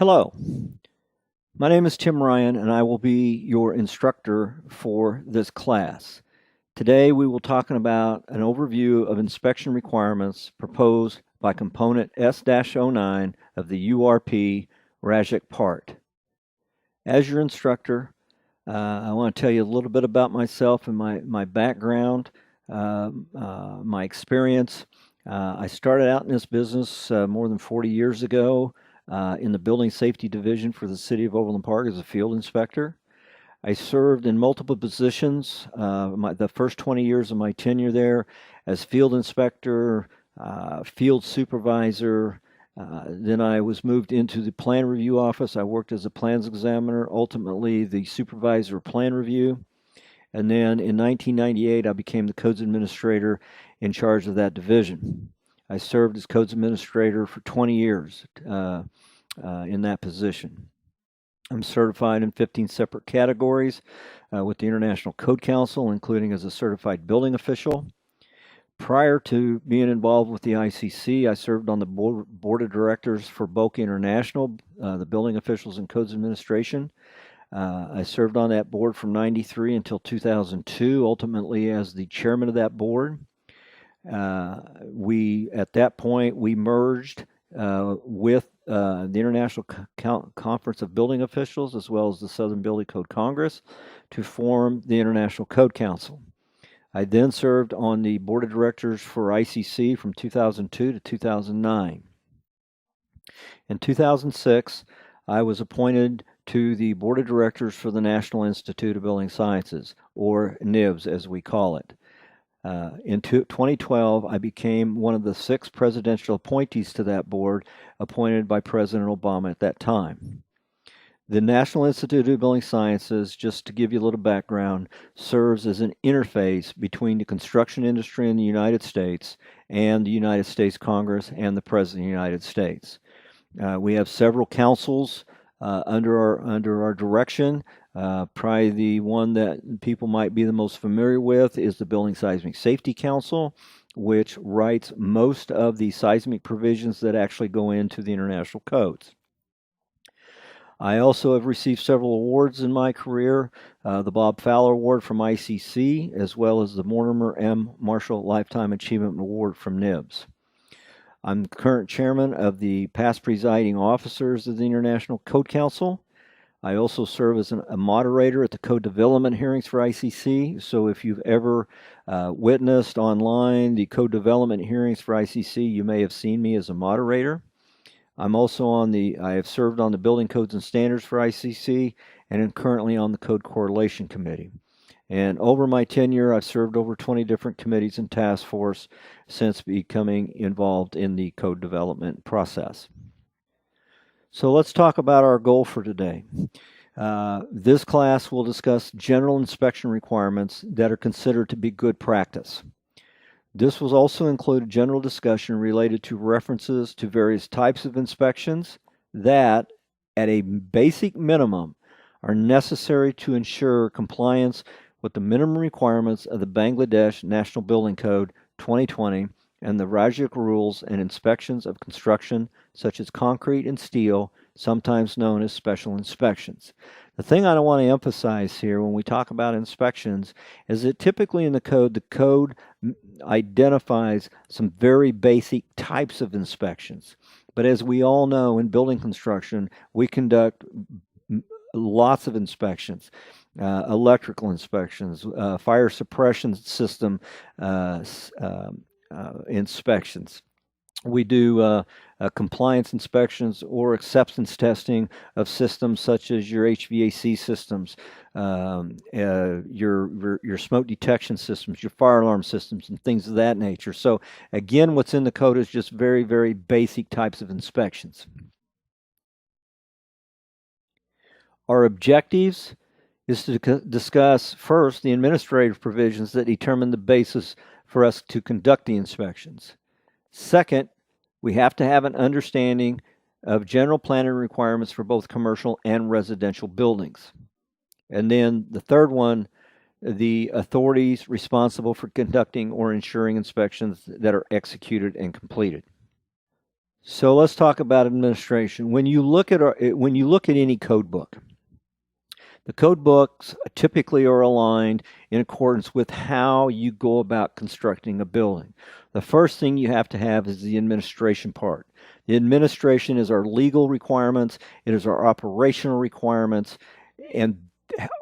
Hello, my name is Tim Ryan and I will be your instructor for this class. Today we will be talking about an overview of inspection requirements proposed by component S09 of the URP RAJUK part. As your instructor, I want to tell you a little bit about myself and my background, my experience. I started out in this business more than 40 years ago in the Building Safety Division for the City of Overland Park as a field inspector. I served in multiple positions, the first 20 years of my tenure there as field inspector, field supervisor. Then I was moved into the plan review office. I worked as a plans examiner, ultimately the supervisor of plan review. And then in 1998, I became the codes administrator in charge of that division. I served as codes administrator for 20 years in that position. I'm certified in 15 separate categories with the International Code Council, including as a certified building official. Prior to being involved with the ICC, I served on the board of directors for BOCA International, the Building Officials and Codes Administration. I served on that board from 93 until 2002, ultimately as the chairman of that board. At that point, we merged with the International Conference of Building Officials as well as the Southern Building Code Congress to form the International Code Council. I then served on the board of directors for ICC from 2002 to 2009. In 2006, I was appointed to the board of directors for the National Institute of Building Sciences, or NIBS as we call it. In 2012, I became one of the 6 presidential appointees to that board, appointed by President Obama at that time. The National Institute of Building Sciences, just to give you a little background, serves as an interface between the construction industry in the United States and the United States Congress and the President of the United States. We have several councils under our direction. Probably the one that people might be the most familiar with is the Building Seismic Safety Council, which writes most of the seismic provisions that actually go into the international codes. I also have received several awards in my career, the Bob Fowler Award from ICC, as well as the Mortimer M. Marshall Lifetime Achievement Award from NIBS. I'm the current chairman of the past presiding officers of the International Code Council. I also serve as a moderator at the code development hearings for ICC. So if you've ever witnessed online the code development hearings for ICC, you may have seen me as a moderator. I'm also I have served on the Building Codes and Standards for ICC and am currently on the Code Correlation Committee. And over my tenure, I've served over 20 different committees and task force since becoming involved in the code development process. So let's talk about our goal for today. This class will discuss general inspection requirements that are considered to be good practice. This will also include a general discussion related to references to various types of inspections that, at a basic minimum, are necessary to ensure compliance with the minimum requirements of the Bangladesh National Building Code 2020 and the RAJUK rules and inspections of construction such as concrete and steel, sometimes known as special inspections. The thing I want to emphasize here when we talk about inspections is that typically in the code identifies some very basic types of inspections. But as we all know, in building construction, we conduct lots of inspections. Electrical inspections, fire suppression system inspections. We do compliance inspections or acceptance testing of systems such as your HVAC systems, your smoke detection systems, your fire alarm systems, and things of that nature. So again, what's in the code is just very, very basic types of inspections. Our objectives is to discuss first the administrative provisions that determine the basis for us to conduct the inspections. Second, we have to have an understanding of general planning requirements for both commercial and residential buildings. And then the third one, the authorities responsible for conducting or ensuring inspections that are executed and completed. So let's talk about administration. When you look at any code book, the code books typically are aligned in accordance with how you go about constructing a building. The first thing you have to have is the administration part. The administration is our legal requirements, it is our operational requirements, and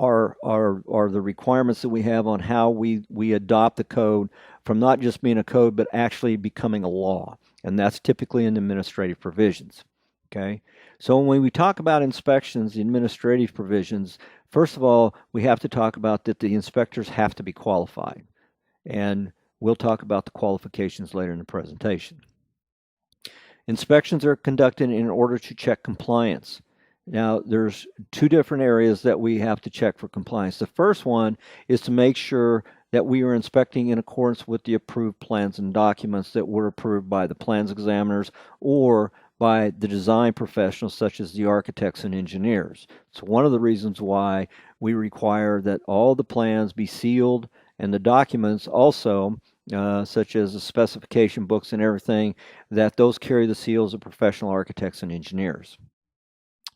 are the requirements that we have on how we adopt the code from not just being a code but actually becoming a law. And that's typically in administrative provisions. Okay, so when we talk about inspections, the administrative provisions, first of all, we have to talk about that the inspectors have to be qualified. And we'll talk about the qualifications later in the presentation. Inspections are conducted in order to check compliance. Now, there's two different areas that we have to check for compliance. The first one is to make sure that we are inspecting in accordance with the approved plans and documents that were approved by the plans examiners or by the design professionals such as the architects and engineers. So one of the reasons why we require that all the plans be sealed and the documents also, such as the specification books and everything, that those carry the seals of professional architects and engineers.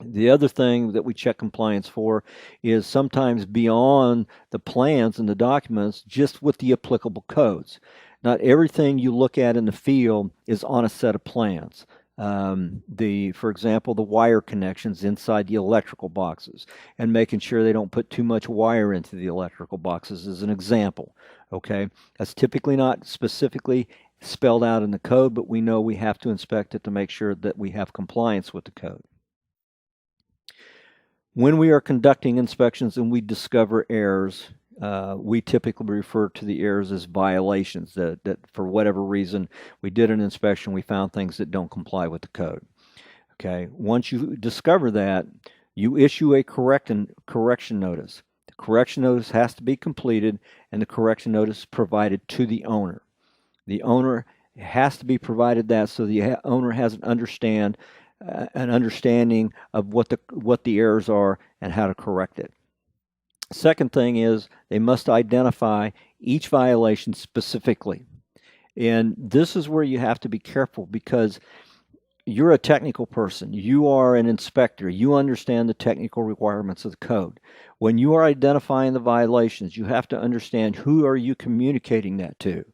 The other thing that we check compliance for is sometimes beyond the plans and the documents, just with the applicable codes. Not everything you look at in the field is on a set of plans. For example, the wire connections inside the electrical boxes and making sure they don't put too much wire into the electrical boxes is an example. Okay, that's typically not specifically spelled out in the code, but we know we have to inspect it to make sure that we have compliance with the code. When we are conducting inspections and we discover errors, we typically refer to the errors as violations, that for whatever reason we did an inspection, we found things that don't comply with the code. Okay, once you discover that, you issue a correction notice. The correction notice has to be completed and the correction notice provided to the owner. The owner has to be provided that so the owner has an understanding of what the errors are and how to correct it. Second thing is they must identify each violation specifically. And this is where you have to be careful because you're a technical person. You are an inspector. You understand the technical requirements of the code. When you are identifying the violations, you have to understand who are you communicating that to.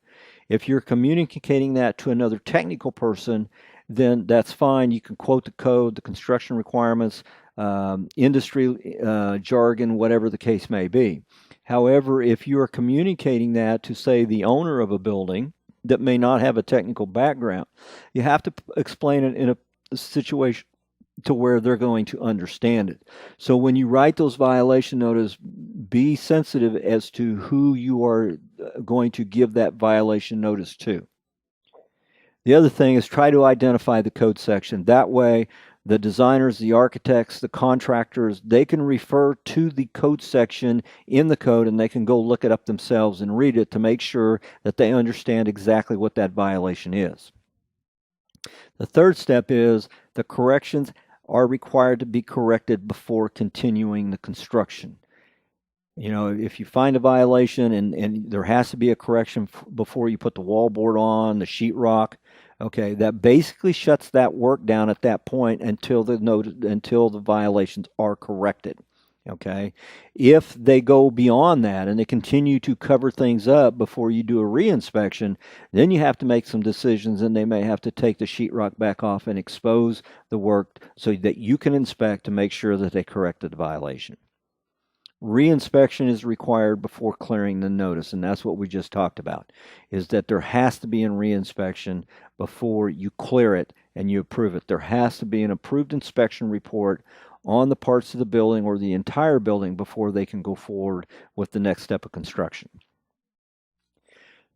If you're communicating that to another technical person, then that's fine. You can quote the code, the construction requirements, industry jargon, whatever the case may be. However, if you are communicating that to, say, the owner of a building that may not have a technical background, you have to explain it in a situation to where they're going to understand it. So when you write those violation notices, be sensitive as to who you are going to give that violation notice to. The other thing is try to identify the code section. That way, the designers, the architects, the contractors, they can refer to the code section in the code and they can go look it up themselves and read it to make sure that they understand exactly what that violation is. The third step is the corrections are required to be corrected before continuing the construction. You know, if you find a violation and there has to be a correction before you put the wallboard on, the sheetrock, okay, that basically shuts that work down at that point until the violations are corrected. Okay, if they go beyond that and they continue to cover things up before you do a reinspection, then you have to make some decisions and they may have to take the sheetrock back off and expose the work so that you can inspect to make sure that they corrected the violation. Reinspection is required before clearing the notice, and that's what we just talked about, is that there has to be a reinspection before you clear it and you approve it. There has to be an approved inspection report on the parts of the building or the entire building before they can go forward with the next step of construction.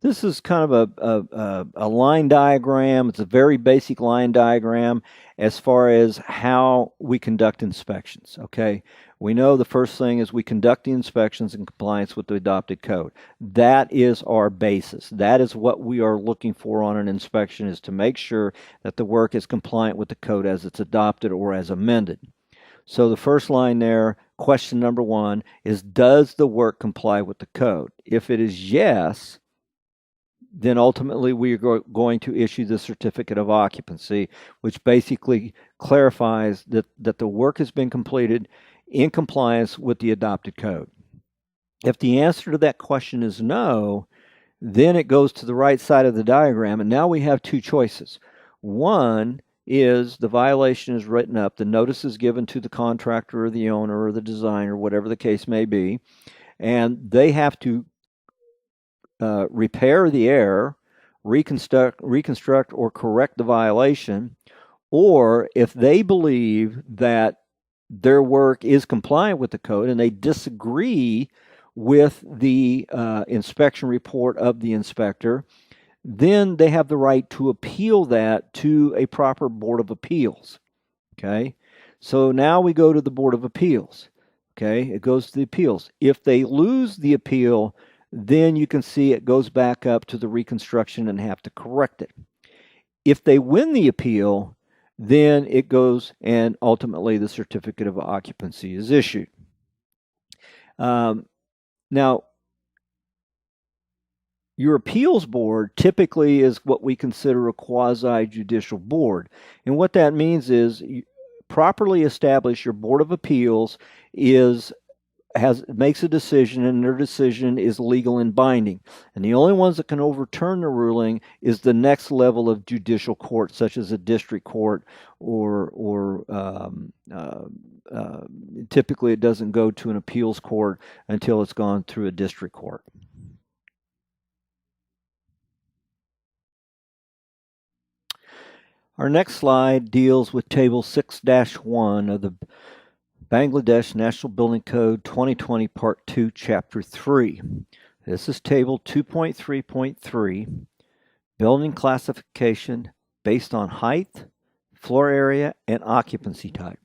This is kind of a line diagram. It's a very basic line diagram as far as how we conduct inspections, okay? We know the first thing is we conduct the inspections in compliance with the adopted code. That is our basis. That is what we are looking for on an inspection, is to make sure that the work is compliant with the code as it's adopted or as amended. So the first line there, question number 1, is does the work comply with the code? If it is yes, then ultimately we are going to issue the certificate of occupancy, which basically clarifies that the work has been completed in compliance with the adopted code. If the answer to that question is no, then it goes to the right side of the diagram, and now we have two choices. One is the violation is written up, the notice is given to the contractor or the owner or the designer, whatever the case may be, and they have to repair the error, reconstruct or correct the violation, or if they believe that their work is compliant with the code and they disagree with the inspection report of the inspector, then they have the right to appeal that to a proper Board of Appeals. Okay, so now we go to the Board of Appeals. Okay, it goes to the appeals. If they lose the appeal, then you can see it goes back up to the reconstruction and have to correct it. If they win the appeal, then it goes and ultimately the certificate of occupancy is issued. Now, your appeals board typically is what we consider a quasi-judicial board. And what that means is properly establish your Board of Appeals makes a decision, and their decision is legal and binding. And the only ones that can overturn the ruling is the next level of judicial court, such as a district court, or typically it doesn't go to an appeals court until it's gone through a district court. Our next slide deals with Table 6-1 of the Bangladesh National Building Code 2020 Part 2, Chapter 3. This is Table 2.3.3, Building Classification based on height, floor area, and occupancy type.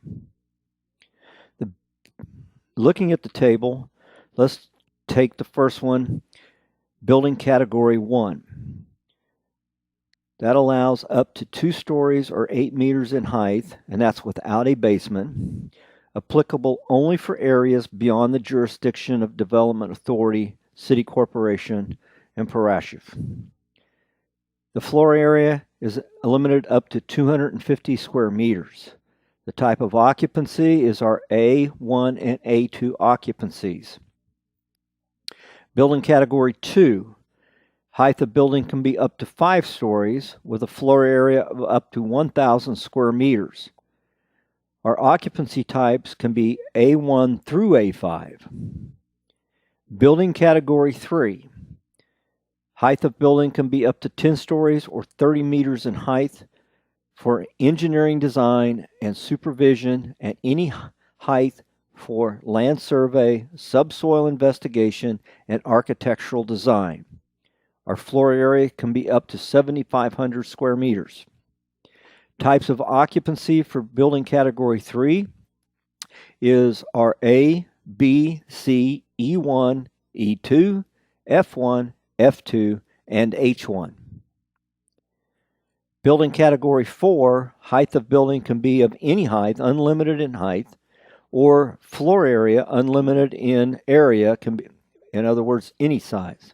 Looking at the table, let's take the first one, Building Category 1. That allows up to 2 stories or 8 meters in height, and that's without a basement. Applicable only for areas beyond the jurisdiction of Development Authority, City Corporation, and Parashuf. The floor area is limited up to 250 square meters. The type of occupancy is our A1 and A2 occupancies. Building Category 2. Height of building can be up to 5 stories with a floor area of up to 1,000 square meters. Our occupancy types can be A1 through A5. Building Category 3. Height of building can be up to 10 stories or 30 meters in height for engineering design and supervision at any height for land survey, subsoil investigation, and architectural design. Our floor area can be up to 7,500 square meters. Types of occupancy for Building Category 3 is our A, B, C, E1, E2, F1, F2, and H1. Building Category 4, height of building can be of any height, unlimited in height, or floor area, unlimited in area, can be, in other words, any size.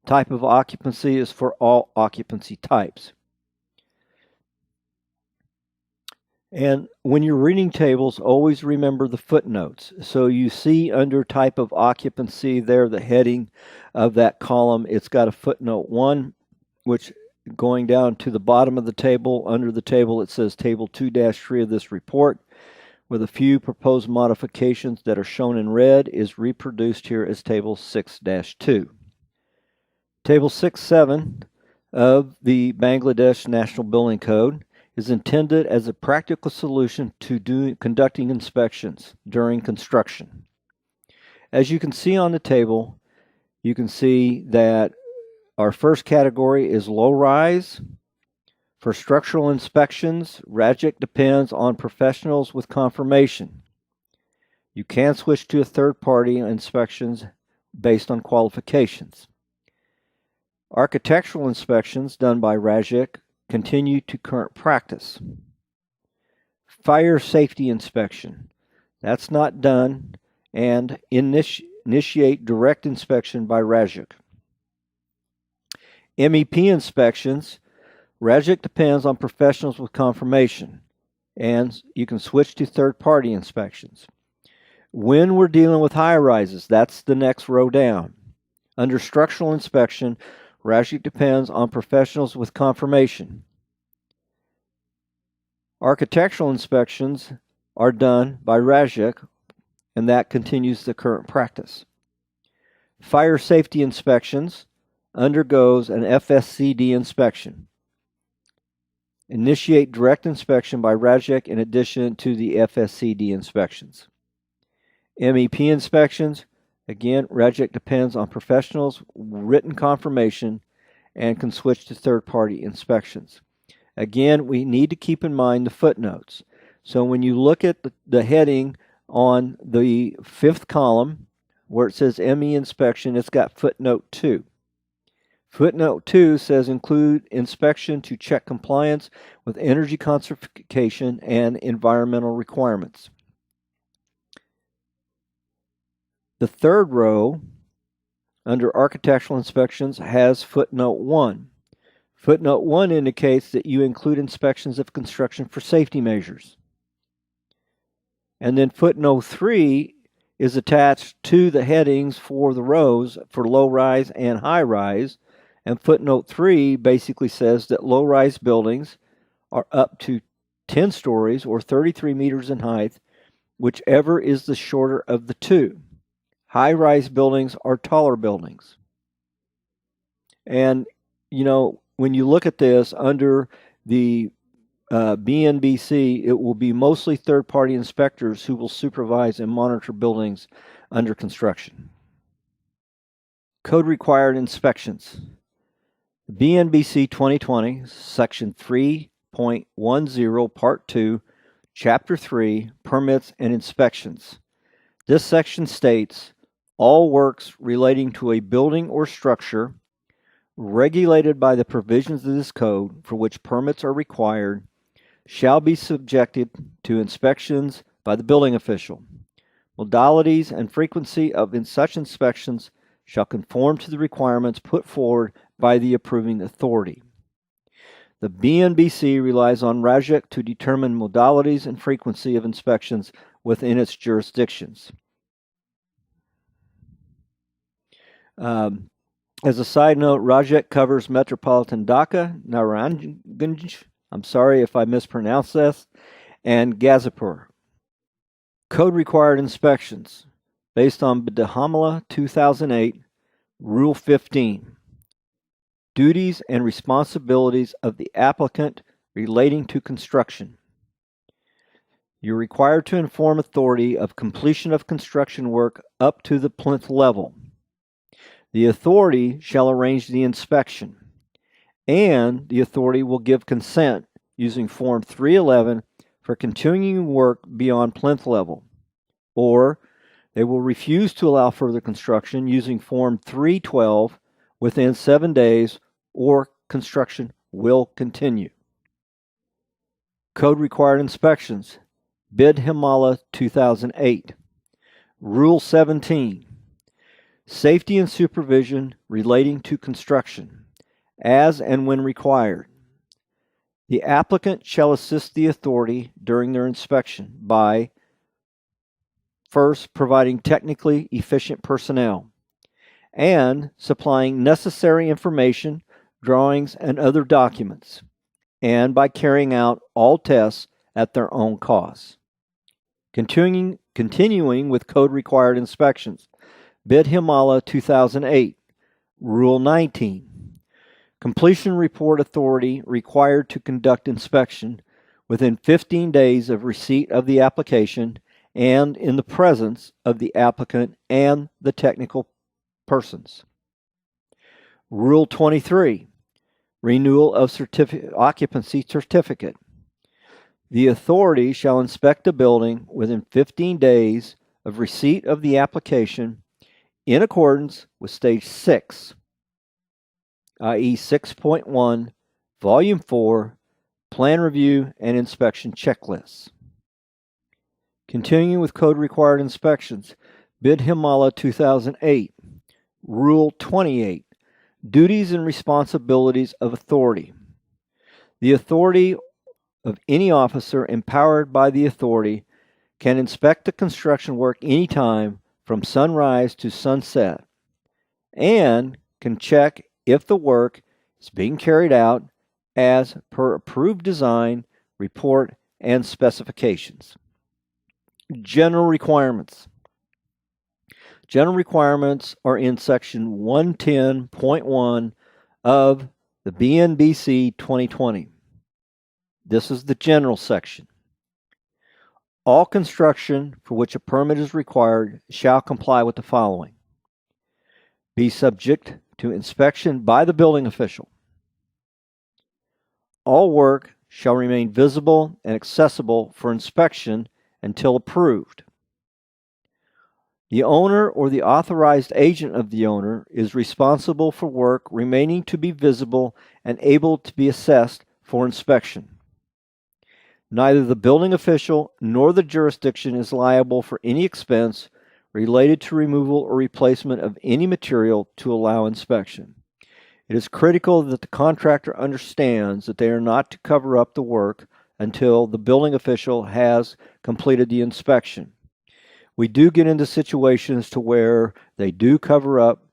Type of occupancy is for all occupancy types. And when you're reading tables, always remember the footnotes. So you see under type of occupancy there, the heading of that column, it's got a footnote 1, which going down to the bottom of the table, under the table it says Table 2-3 of this report, with a few proposed modifications that are shown in red, is reproduced here as Table 6-2. Table 6-7 of the Bangladesh National Building Code is intended as a practical solution to conducting inspections during construction. As you can see on the table, you can see that our first category is low rise. For structural inspections, RAJUK depends on professionals with confirmation. You can switch to a third-party inspections based on qualifications. Architectural inspections done by RAJUK continue to current practice. Fire safety inspection, that's not done, and initiate direct inspection by RAJUK. MEP inspections, RAJUK depends on professionals with confirmation, and you can switch to third-party inspections. When we're dealing with high-rises, that's the next row down. Under structural inspection, RAJUK depends on professionals with confirmation. Architectural inspections are done by RAJUK, and that continues the current practice. Fire safety inspections undergoes an FSCD inspection. Initiate direct inspection by RAJUK in addition to the FSCD inspections. MEP inspections, again, RAJUK depends on professionals' written confirmation and can switch to third-party inspections. Again, we need to keep in mind the footnotes. So when you look at the heading on the fifth column, where it says ME inspection, it's got footnote 2. Footnote 2 says include inspection to check compliance with energy conservation and environmental requirements. The third row under architectural inspections has footnote 1. Footnote 1 indicates that you include inspections of construction for safety measures. And then footnote 3 is attached to the headings for the rows for low-rise and high-rise. And footnote 3 basically says that low-rise buildings are up to 10 stories or 33 meters in height, whichever is the shorter of the two. High-rise buildings are taller buildings. And, you know, when you look at this under the BNBC, it will be mostly third-party inspectors who will supervise and monitor buildings under construction. Code-required inspections. BNBC 2020, Section 3.10, Part 2, Chapter 3, Permits and Inspections. This section states, all works relating to a building or structure regulated by the provisions of this code for which permits are required shall be subjected to inspections by the building official. Modalities and frequency of such inspections shall conform to the requirements put forward by the approving authority. The BNBC relies on RAJUK to determine modalities and frequency of inspections within its jurisdictions. As a side note, RAJUK covers Metropolitan Dhaka, Narayanganj, I'm sorry if I mispronounced this, and Gazipur. Code required inspections based on BDHAMLA 2008, Rule 15. Duties and responsibilities of the applicant relating to construction. You're required to inform authority of completion of construction work up to the plinth level. The authority shall arrange the inspection, and the authority will give consent using Form 311 for continuing work beyond plinth level, or they will refuse to allow further construction using Form 312 within 7 days, or construction will continue. Code required inspections, BNBC 2008. Rule 17. Safety and supervision relating to construction, as and when required. The applicant shall assist the authority during their inspection by, first, providing technically efficient personnel, and supplying necessary information, drawings, and other documents, and by carrying out all tests at their own cost. Continuing with code-required inspections, BNBC 2008, Rule 19. Completion report authority required to conduct inspection within 15 days of receipt of the application and in the presence of the applicant and the technical persons. Rule 23. Renewal of occupancy certificate. The authority shall inspect a building within 15 days of receipt of the application in accordance with Stage 6, i.e. 6.1, Volume 4, Plan Review and Inspection Checklists. Continuing with Code Required Inspections, BNBC 2008, Rule 28, Duties and responsibilities of authority. The authority of any officer empowered by the authority can inspect the construction work anytime from sunrise to sunset and can check if the work is being carried out as per approved design, report, and specifications. General requirements. General requirements are in section 110.1 of the BNBC 2020. This is the general section. All construction for which a permit is required shall comply with the following. Be subject to inspection by the building official. All work shall remain visible and accessible for inspection until approved. The owner or the authorized agent of the owner is responsible for work remaining to be visible and able to be assessed for inspection. Neither the building official nor the jurisdiction is liable for any expense related to removal or replacement of any material to allow inspection. It is critical that the contractor understands that they are not to cover up the work until the building official has completed the inspection. We do get into situations to where they do cover up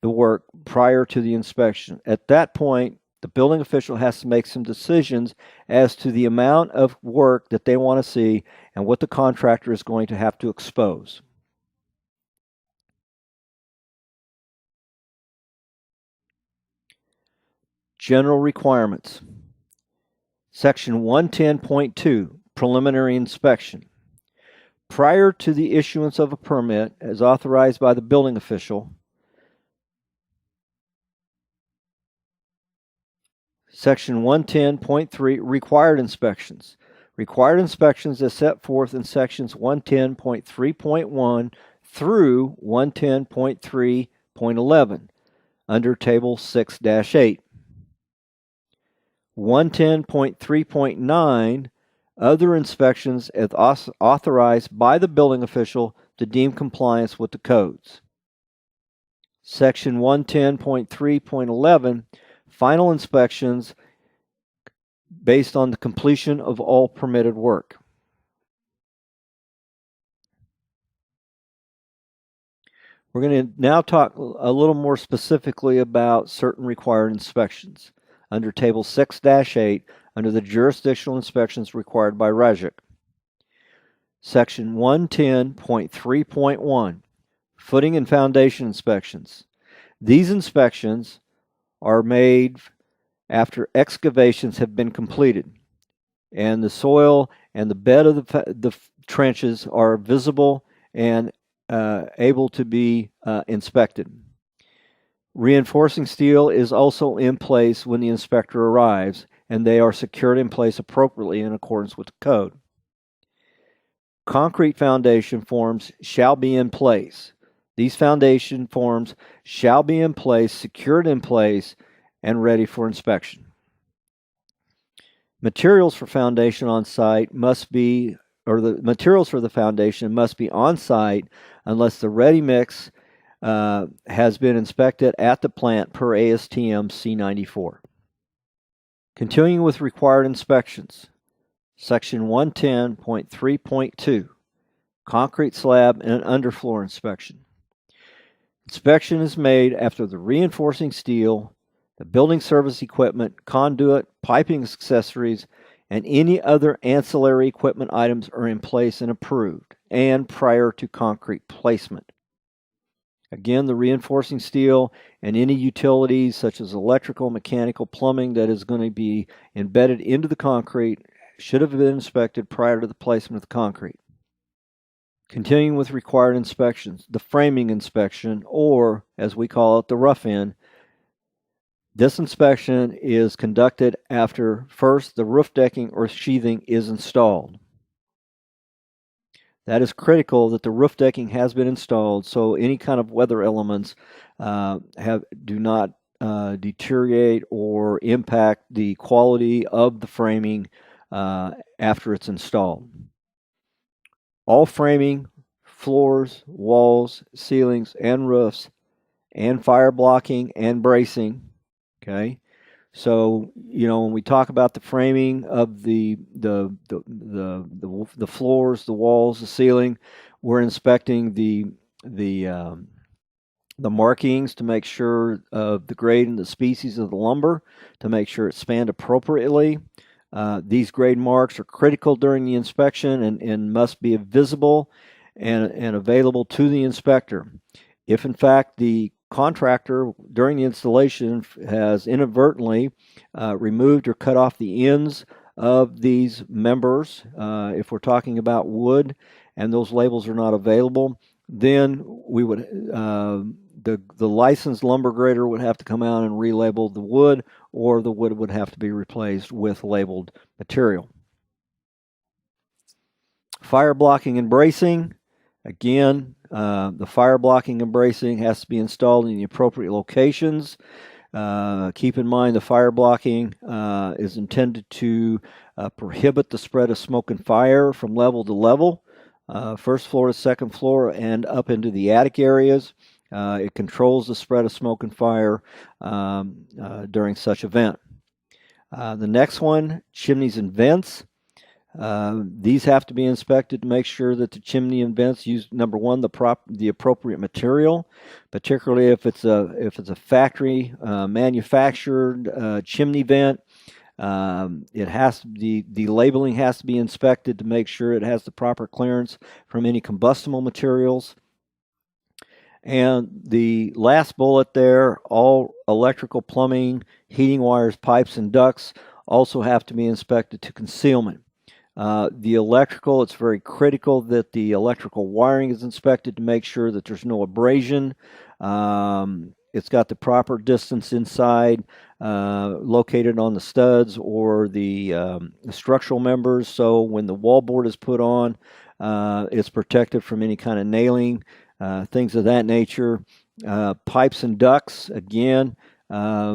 the work prior to the inspection. At that point, the building official has to make some decisions as to the amount of work that they want to see and what the contractor is going to have to expose. General requirements. Section 110.2, preliminary inspection. Prior to the issuance of a permit as authorized by the building official, Section 110.3, required inspections. Required inspections as set forth in sections 110.3.1 through 110.3.11 under Table 6-8. 110.3.9, other inspections as authorized by the building official to deem compliance with the codes. Section 110.3.11, final inspections based on the completion of all permitted work. We're going to now talk a little more specifically about certain required inspections under Table 6-8 under the jurisdictional inspections required by RAJUK. Section 110.3.1, footing and foundation inspections. These inspections are made after excavations have been completed and the soil and the bed of the trenches are visible and able to be inspected. Reinforcing steel is also in place when the inspector arrives, and they are secured in place appropriately in accordance with the code. Concrete foundation forms shall be in place. These foundation forms shall be in place, secured in place, and ready for inspection. Materials for foundation on site must be, or the materials for the foundation must be on site unless the ready mix has been inspected at the plant per ASTM C94. Continuing with required inspections. Section 110.3.2, concrete slab and underfloor inspection. Inspection is made after the reinforcing steel, the building service equipment, conduit, piping accessories, and any other ancillary equipment items are in place and approved, and prior to concrete placement. Again, the reinforcing steel and any utilities such as electrical, mechanical, plumbing that is going to be embedded into the concrete should have been inspected prior to the placement of the concrete. Continuing with required inspections, the framing inspection, or as we call it, the rough end. This inspection is conducted after first the roof decking or sheathing is installed. That is critical that the roof decking has been installed so any kind of weather elements do not deteriorate or impact the quality of the framing after it's installed. All framing, floors, walls, ceilings, and roofs and fire blocking and bracing. Okay, so when we talk about the framing of the floors, the walls, the ceiling, we're inspecting the markings to make sure of the grade and the species of the lumber to make sure it's spanned appropriately. These grade marks are critical during the inspection and must be visible and available to the inspector. If in fact the contractor during the installation has inadvertently removed or cut off the ends of these members, if we're talking about wood and those labels are not available, then we would the licensed lumber grader would have to come out and relabel the wood, or the wood would have to be replaced with labeled material. Fire blocking and bracing. Again, the fire blocking and bracing has to be installed in the appropriate locations. Keep in mind the fire blocking is intended to prohibit the spread of smoke and fire from level to level, first floor to second floor and up into the attic areas. It controls the spread of smoke and fire during such event. The next one, chimneys and vents. These have to be inspected to make sure that the chimney and vents use, number one, the appropriate material, particularly if it's a factory manufactured chimney vent. The labeling has to be inspected to make sure it has the proper clearance from any combustible materials. And the last bullet there, all electrical, plumbing, heating wires, pipes, and ducts also have to be inspected to concealment. The electrical, it's very critical that the electrical wiring is inspected to make sure that there's no abrasion. It's got the proper distance inside, located on the studs or the structural members, so when the wallboard is put on, it's protected from any kind of nailing, things of that nature. Pipes and ducts, again,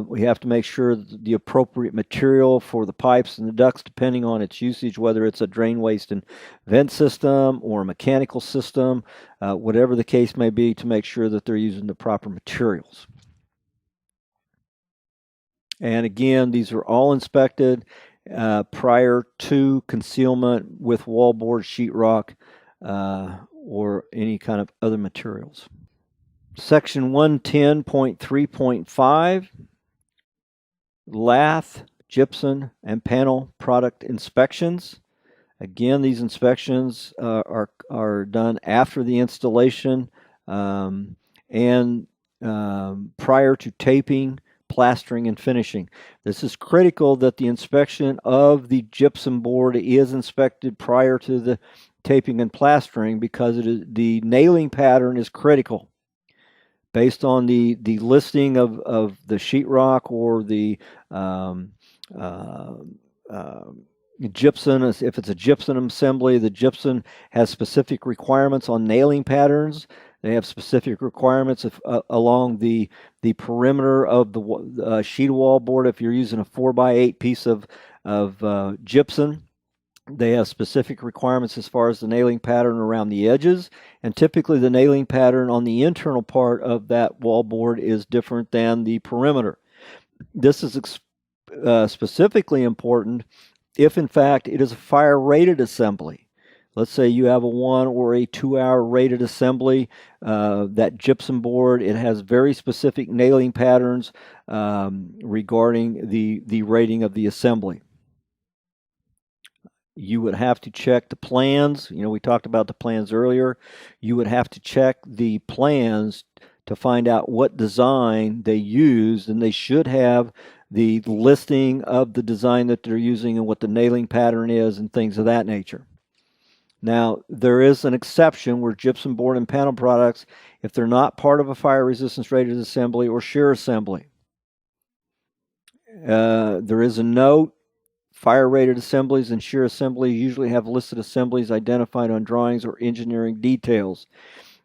we have to make sure that the appropriate material for the pipes and the ducts, depending on its usage, whether it's a drain, waste, and vent system or a mechanical system, whatever the case may be, to make sure that they're using the proper materials. And again, these are all inspected prior to concealment with wallboard, sheetrock, or any kind of other materials. Section 110.3.5, lath, gypsum, and panel product inspections. Again, these inspections are done after the installation and prior to taping, plastering, and finishing. This is critical that the inspection of the gypsum board is inspected prior to the taping and plastering, because the nailing pattern is critical. Based on the listing of the sheetrock or the gypsum, if it's a gypsum assembly, the gypsum has specific requirements on nailing patterns. They have specific requirements along the perimeter of the sheet wall board. If you're using a 4x8 piece of gypsum, they have specific requirements as far as the nailing pattern around the edges, and typically the nailing pattern on the internal part of that wall board is different than the perimeter. This is specifically important if in fact it is a fire rated assembly. Let's say you have a 1 or a 2 hour rated assembly, that gypsum board, it has very specific nailing patterns regarding the rating of the assembly. You would have to check the plans. We talked about the plans earlier. You would have to check the plans to find out what design they used, and they should have the listing of the design that they're using and what the nailing pattern is and things of that nature. Now, there is an exception where gypsum board and panel products, if they're not part of a fire resistance rated assembly or shear assembly, there is a note. Fire-rated assemblies and shear assemblies usually have listed assemblies identified on drawings or engineering details.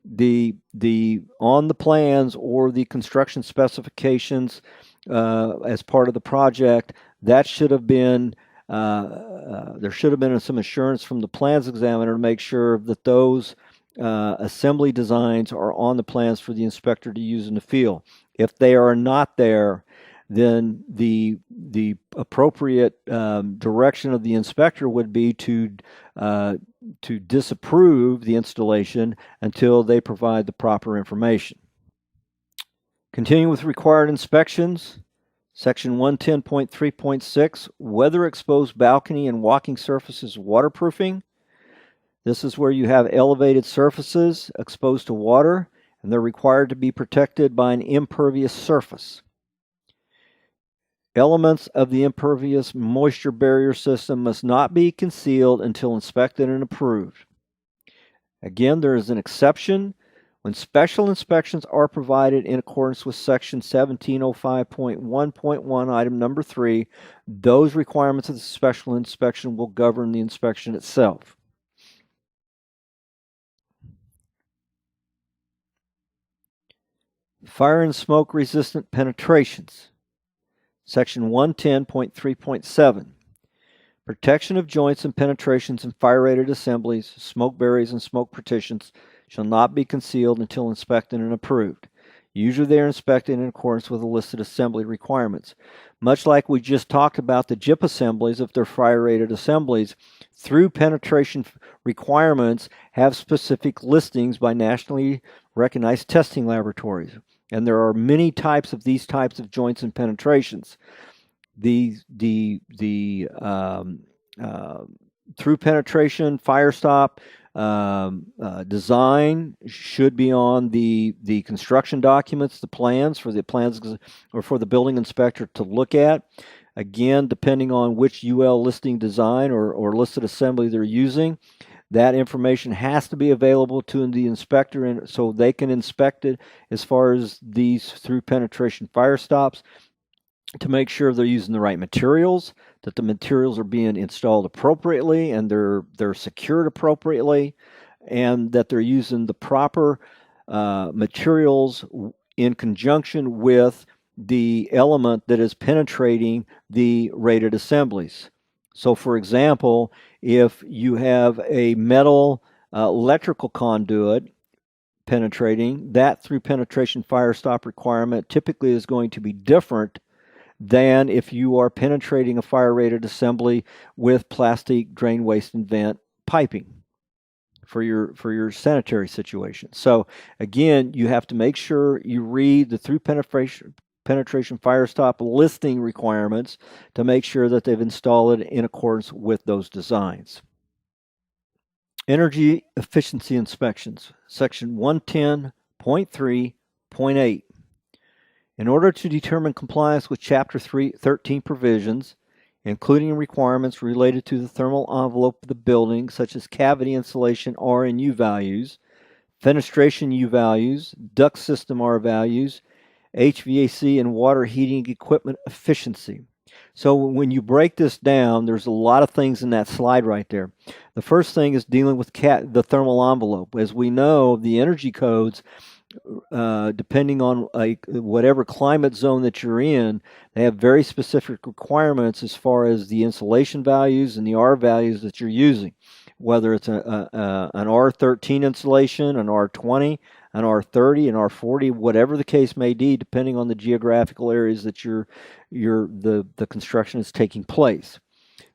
On the plans or the construction specifications as part of the project, that should have been there should have been some assurance from the plans examiner to make sure that those assembly designs are on the plans for the inspector to use in the field. If they are not there, then the appropriate direction of the inspector would be to disapprove the installation until they provide the proper information. Continuing with required inspections, Section 110.3.6, weather exposed balcony and walking surfaces waterproofing. This is where you have elevated surfaces exposed to water, and they're required to be protected by an impervious surface. Elements of the impervious moisture barrier system must not be concealed until inspected and approved. Again, there is an exception. When special inspections are provided in accordance with Section 1705.1.1, item number 3, those requirements of the special inspection will govern the inspection itself. Fire and smoke resistant penetrations. Section 110.3.7. Protection of joints and penetrations in fire-rated assemblies, smoke barriers, and smoke partitions shall not be concealed until inspected and approved. Usually they are inspected in accordance with the listed assembly requirements. Much like we just talked about the JIP assemblies, if they're fire-rated assemblies, through penetration requirements have specific listings by nationally recognized testing laboratories. And there are many types of these types of joints and penetrations. The through penetration fire stop design should be on the construction documents, the plans or for the building inspector to look at. Again, depending on which UL listing design or listed assembly they're using, that information has to be available to the inspector, and so they can inspect it as far as these through penetration fire stops to make sure they're using the right materials, that the materials are being installed appropriately and they're secured appropriately, and that they're using the proper materials in conjunction with the element that is penetrating the rated assemblies. So for example, if you have a metal electrical conduit penetrating, that through penetration fire stop requirement typically is going to be different than if you are penetrating a fire-rated assembly with plastic drain, waste, and vent piping for your sanitary situation. So again, you have to make sure you read the through penetration fire stop listing requirements to make sure that they've installed it in accordance with those designs. Energy efficiency inspections, Section 110.3.8. In order to determine compliance with Chapter 13 provisions, including requirements related to the thermal envelope of the building, such as cavity insulation R and U values, fenestration U values, duct system R values, HVAC and water heating equipment efficiency. So when you break this down, there's a lot of things in that slide right there. The first thing is dealing with the thermal envelope. As we know, the energy codes, depending on whatever climate zone that you're in, they have very specific requirements as far as the insulation values and the R values that you're using, whether it's an R13 insulation, an R20, an R30, an R40, whatever the case may be, depending on the geographical areas that the construction is taking place.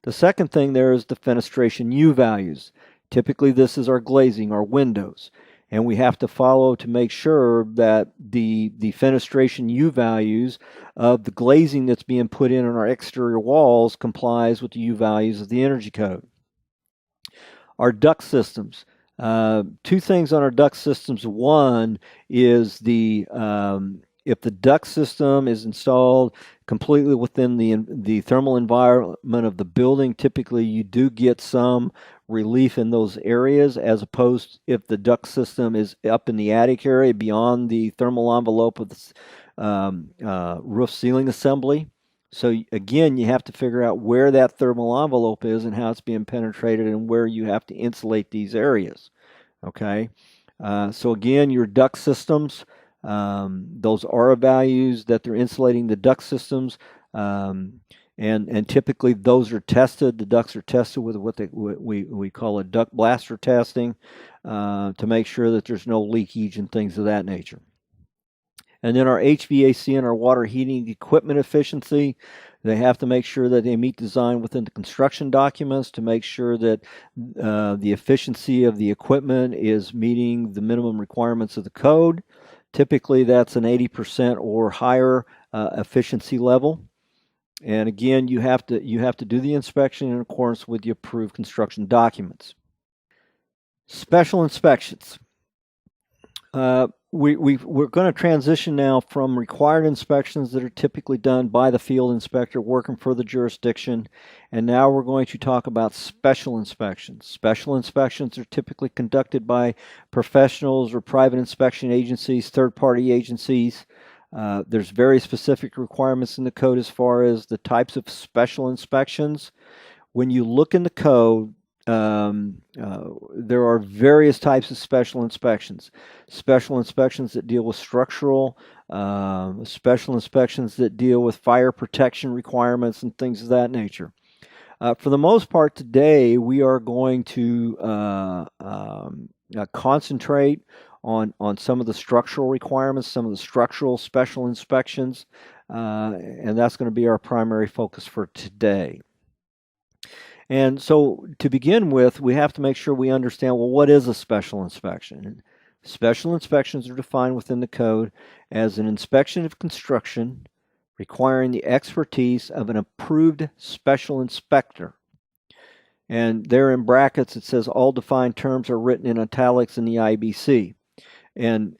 The second thing there is the fenestration U values. Typically this is our glazing, our windows. And we have to follow to make sure that the fenestration U values of the glazing that's being put in on our exterior walls complies with the U values of the energy code. Our duct systems. Two things on our duct systems. One is if the duct system is installed completely within the thermal environment of the building, typically you do get some relief in those areas, as opposed if the duct system is up in the attic area beyond the thermal envelope of the roof ceiling assembly. So again, you have to figure out where that thermal envelope is and how it's being penetrated and where you have to insulate these areas. Okay, so again, your duct systems, those R values that they're insulating the duct systems And typically those are tested. The ducts are tested with what we call a duct blaster testing to make sure that there's no leakage and things of that nature. And then our HVAC and our water heating equipment efficiency, they have to make sure that they meet design within the construction documents to make sure that the efficiency of the equipment is meeting the minimum requirements of the code. Typically, that's an 80% or higher efficiency level. And again, you have to do the inspection in accordance with the approved construction documents. Special inspections. We're going to transition now from required inspections that are typically done by the field inspector working for the jurisdiction, and now we're going to talk about special inspections. Special inspections are typically conducted by professionals or private inspection agencies, third-party agencies. There's very specific requirements in the code as far as the types of special inspections. When you look in the code, there are various types of special inspections. Special inspections that deal with structural, special inspections that deal with fire protection requirements and things of that nature. For the most part today, we are going to concentrate on some of the structural requirements, some of the structural special inspections, and that's going to be our primary focus for today. And so to begin with, we have to make sure we understand, well, what is a special inspection? Special inspections are defined within the code as an inspection of construction requiring the expertise of an approved special inspector. And there in brackets, it says all defined terms are written in italics in the IBC. And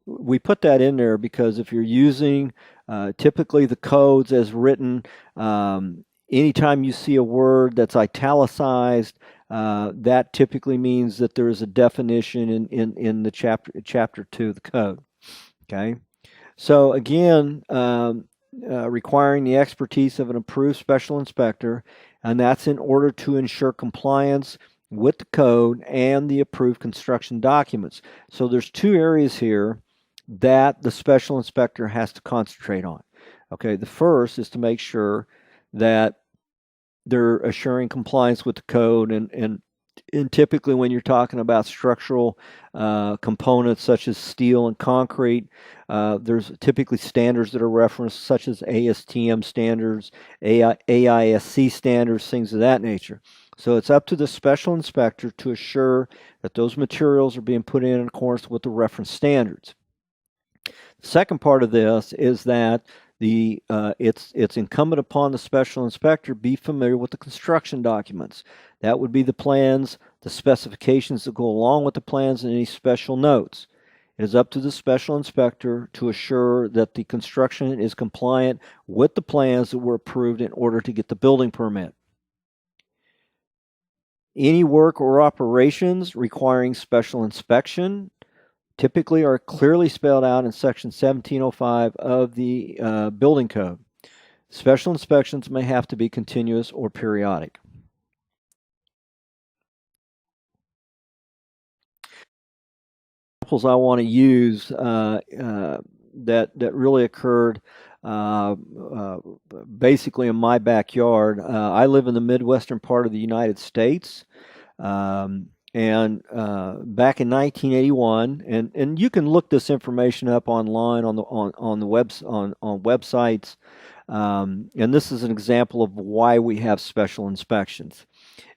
we put that in there because if you're using typically the codes as written, anytime you see a word that's italicized, that typically means that there is a definition in the chapter 2 of the code. Okay, so again, requiring the expertise of an approved special inspector, and that's in order to ensure compliance with the code and the approved construction documents. So there's two areas here that the special inspector has to concentrate on. Okay, the first is to make sure that they're assuring compliance with the code, and typically when you're talking about structural components such as steel and concrete, there's typically standards that are referenced such as ASTM standards, AISC standards, things of that nature. So it's up to the special inspector to assure that those materials are being put in accordance with the reference standards. The second part of this is that it's incumbent upon the special inspector be familiar with the construction documents. That would be the plans, the specifications that go along with the plans, and any special notes. It is up to the special inspector to assure that the construction is compliant with the plans that were approved in order to get the building permit. Any work or operations requiring special inspection typically are clearly spelled out in Section 1705 of the Building Code. Special inspections may have to be continuous or periodic. Examples I want to use that really occurred basically in my backyard. I live in the Midwestern part of the United States. And back in 1981, and you can look this information up online on websites, and this is an example of why we have special inspections.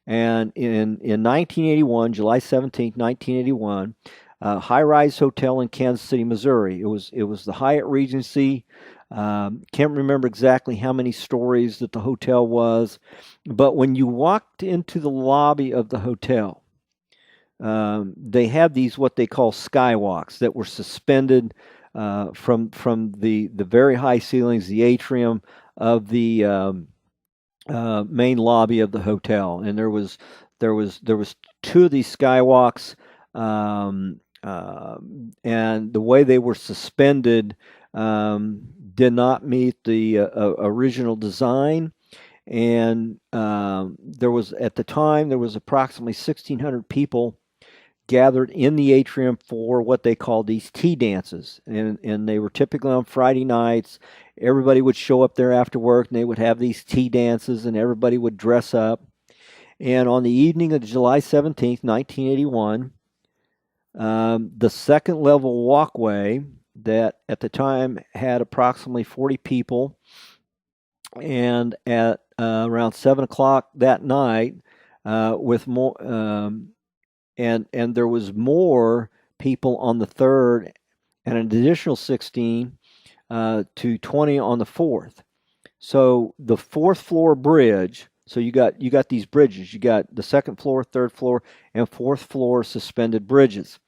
And in 1981, July 17, 1981, high-rise hotel in Kansas City, Missouri. It was the Hyatt Regency. Can't remember exactly how many stories that the hotel was, but when you walked into the lobby of the hotel, they had these what they call skywalks that were suspended from the very high ceilings, the atrium of the main lobby of the hotel, and there was two of these skywalks, and the way they were suspended did not meet the original design. And there was, at the time, there was approximately 1,600 people gathered in the atrium for what they called these tea dances, and they were typically on Friday nights, everybody would show up there after work, and they would have these tea dances, and everybody would dress up. And on the evening of July 17th, 1981, the second level walkway that at the time had approximately 40 people, and at around 7 o'clock that night, with more, and there was more people on the third, and an additional 16 to 20 on the fourth. So the fourth floor bridge. So you got these bridges. You got the second floor, third floor, and fourth floor suspended bridges.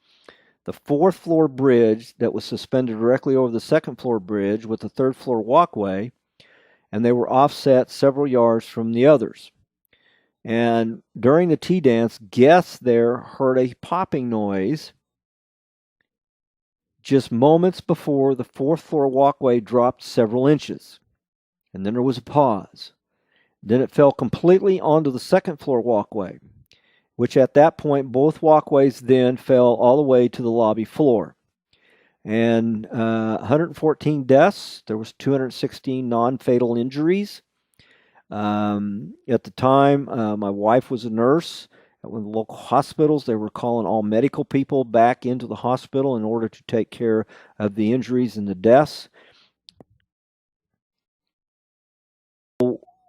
The fourth floor bridge that was suspended directly over the second floor bridge with the third floor walkway, and they were offset several yards from the others. And during the tea dance, guests there heard a popping noise just moments before the fourth floor walkway dropped several inches. And then there was a pause. Then it fell completely onto the second floor walkway, which at that point, both walkways then fell all the way to the lobby floor. And 114 deaths. There was 216 non-fatal injuries. At the time, my wife was a nurse at one of the local hospitals. They were calling all medical people back into the hospital in order to take care of the injuries and the deaths.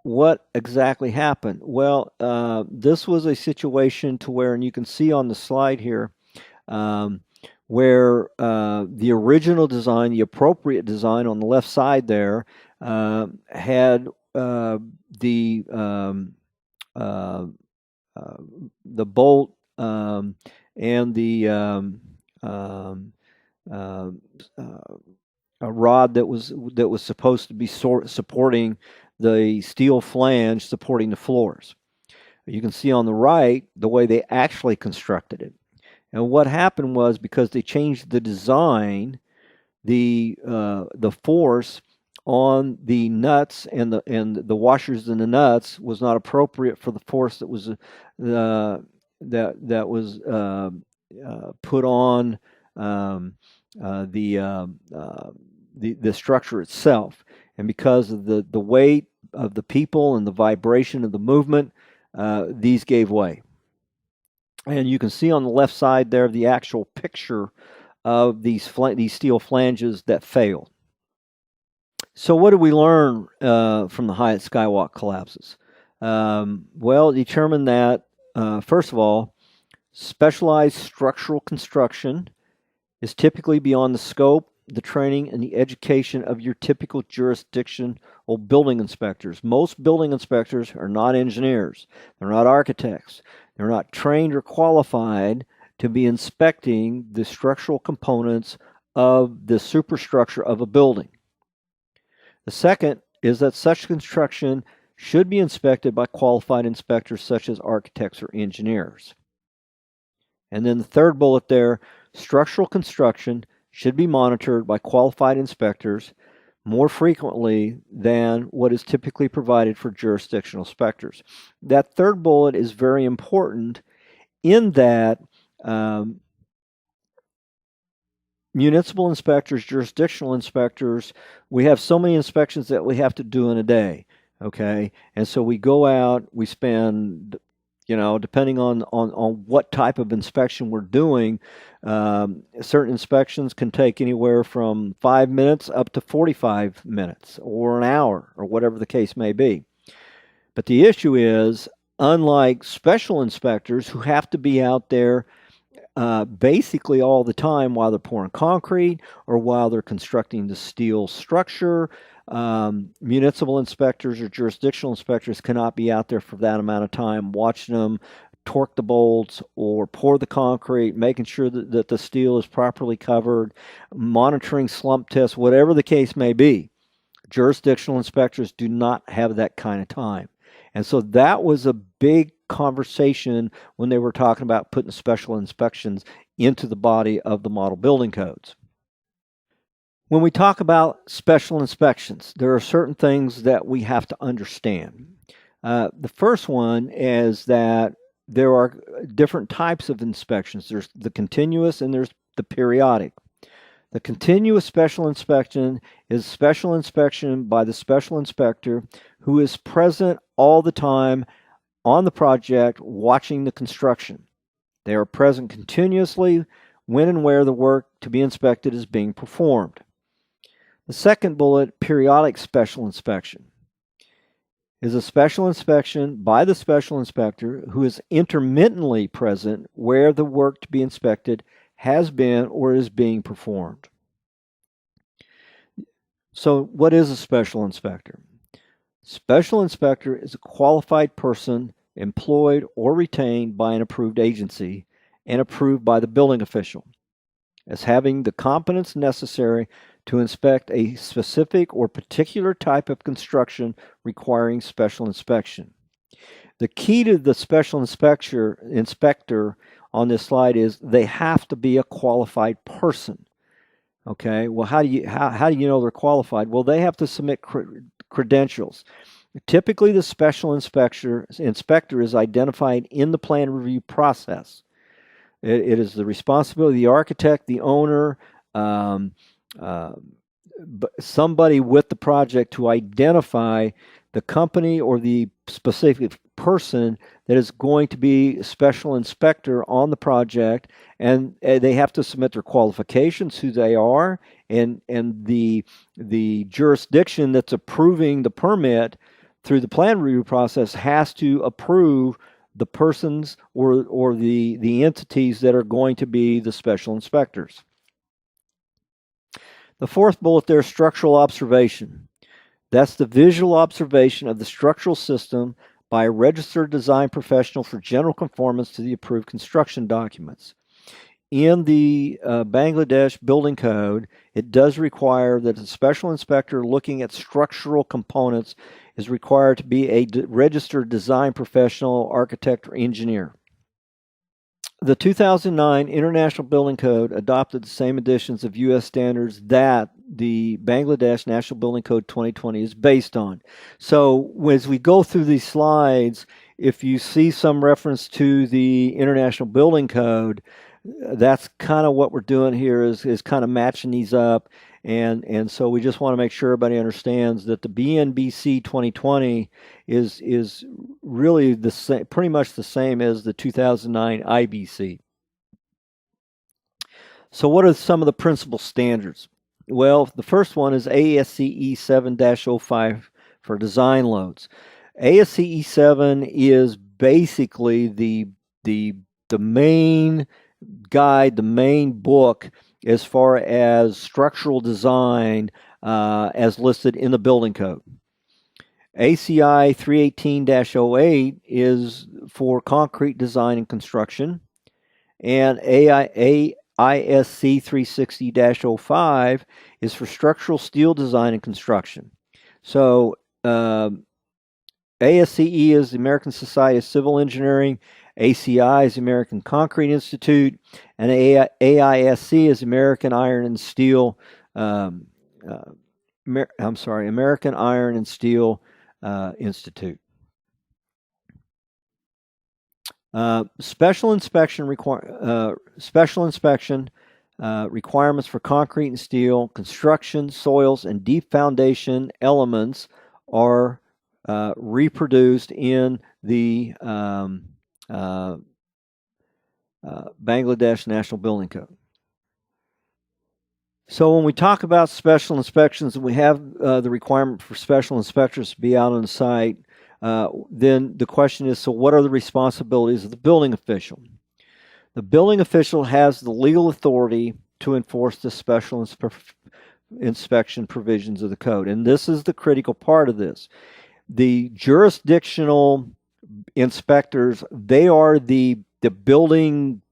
What exactly happened? Well, this was a situation to where, and you can see on the slide here, where the original design, the appropriate design on the left side there, had the bolt and the a rod that was supposed to be supporting the steel flange supporting the floors. You can see on the right the way they actually constructed it. And what happened was, because they changed the design, the force on the nuts and the washers and the nuts was not appropriate for the force that was put on the structure itself. And because of the weight of the people and the vibration of the movement, these gave way. And you can see on the left side there the actual picture of these steel flanges that failed. So what did we learn from the Hyatt Skywalk collapses? Well, determined that, first of all, specialized structural construction is typically beyond the scope, the training, and the education of your typical jurisdictional building inspectors. Most building inspectors are not engineers. They're not architects. They're not trained or qualified to be inspecting the structural components of the superstructure of a building. The second is that such construction should be inspected by qualified inspectors such as architects or engineers. And then the third bullet there, structural construction should be monitored by qualified inspectors more frequently than what is typically provided for jurisdictional inspectors. That third bullet is very important in that municipal inspectors, jurisdictional inspectors, we have so many inspections that we have to do in a day, okay? And so we go out, we spend, depending on what type of inspection we're doing, certain inspections can take anywhere from 5 minutes up to 45 minutes or an hour or whatever the case may be. But the issue is, unlike special inspectors who have to be out there basically all the time while they're pouring concrete or while they're constructing the steel structure, municipal inspectors or jurisdictional inspectors cannot be out there for that amount of time watching them torque the bolts or pour the concrete, making sure that the steel is properly covered, monitoring slump tests, whatever the case may be. Jurisdictional inspectors do not have that kind of time. And so that was a big conversation when they were talking about putting special inspections into the body of the model building codes. When we talk about special inspections, there are certain things that we have to understand. The first one is that there are different types of inspections. There's the continuous and there's the periodic. The continuous special inspection is special inspection by the special inspector who is present all the time on the project watching the construction. They are present continuously when and where the work to be inspected is being performed. The second bullet, periodic special inspection, is a special inspection by the special inspector who is intermittently present where the work to be inspected has been or is being performed. So what is a special inspector? Special inspector is a qualified person employed or retained by an approved agency and approved by the building official as having the competence necessary to inspect a specific or particular type of construction requiring special inspection. The key to the special inspector on this slide is they have to be a qualified person. Okay, well, how do you know they're qualified? Well, they have to submit credentials. Typically, the special inspector is identified in the plan review process. It is the responsibility of the architect, the owner, somebody with the project to identify the company or the specific person that is going to be a special inspector on the project, and they have to submit their qualifications, who they are, and the jurisdiction that's approving the permit through the plan review process has to approve the persons or the entities that are going to be the special inspectors. The fourth bullet there, structural observation. That's the visual observation of the structural system by a registered design professional for general conformance to the approved construction documents. In the Bangladesh Building Code, it does require that a special inspector looking at structural components is required to be a registered design professional, architect, or engineer. The 2009 International Building Code adopted the same editions of U.S. standards that the Bangladesh National Building Code 2020 is based on. So as we go through these slides, if you see some reference to the International Building Code, that's kind of what we're doing here is kind of matching these up. And so we just want to make sure everybody understands that the BNBC 2020 is really the same, pretty much the same as the 2009 IBC. So what are some of the principal standards? Well, the first one is ASCE 7-05 for design loads. ASCE 7 is basically the main guide, the main book as far as structural design as listed in the building code. ACI 318-08 is for concrete design and construction, and AISC 360-05 is for structural steel design and construction. So ASCE is the American Society of Civil Engineering, ACI is the American Concrete Institute, and AISC is American Iron and Steel. American Iron and Steel Institute. Special inspection requirements for concrete and steel construction, soils, and deep foundation elements are reproduced in the Bangladesh National Building Code. So when we talk about special inspections and we have the requirement for special inspectors to be out on the site, then the question is, so what are the responsibilities of the building official? The building official has the legal authority to enforce the special inspection provisions of the code. And this is the critical part of this. The jurisdictional inspectors, they are the building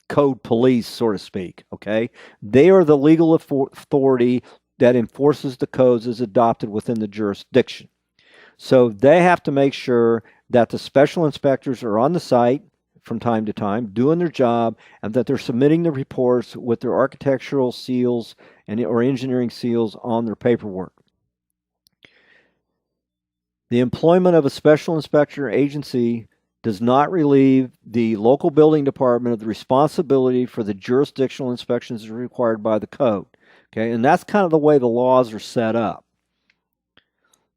code police, so to speak, okay? They are the legal authority that enforces the codes as adopted within the jurisdiction. So they have to make sure that the special inspectors are on the site from time to time doing their job, and that they're submitting the reports with their architectural seals or engineering seals on their paperwork. The employment of a special inspector agency does not relieve the local building department of the responsibility for the jurisdictional inspections required by the code. Okay, and that's kind of the way the laws are set up.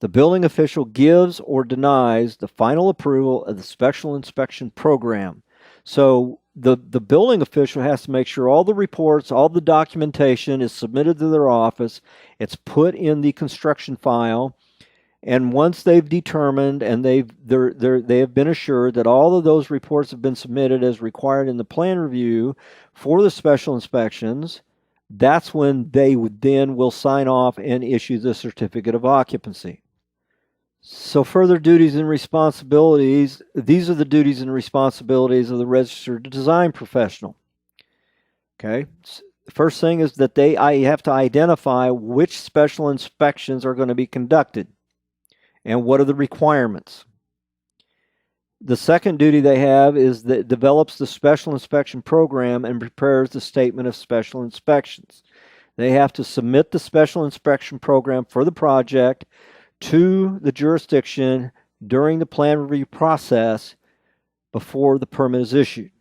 The building official gives or denies the final approval of the special inspection program. So the building official has to make sure all the reports, all the documentation is submitted to their office. It's put in the construction file. And once they've determined and they have been assured that all of those reports have been submitted as required in the plan review for the special inspections, that's when they will sign off and issue the certificate of occupancy. So further duties and responsibilities, these are the duties and responsibilities of the registered design professional. Okay. The first thing is that I have to identify which special inspections are going to be conducted and what are the requirements. The second duty they have is that it develops the special inspection program and prepares the statement of special inspections. They have to submit the special inspection program for the project to the jurisdiction during the plan review process before the permit is issued.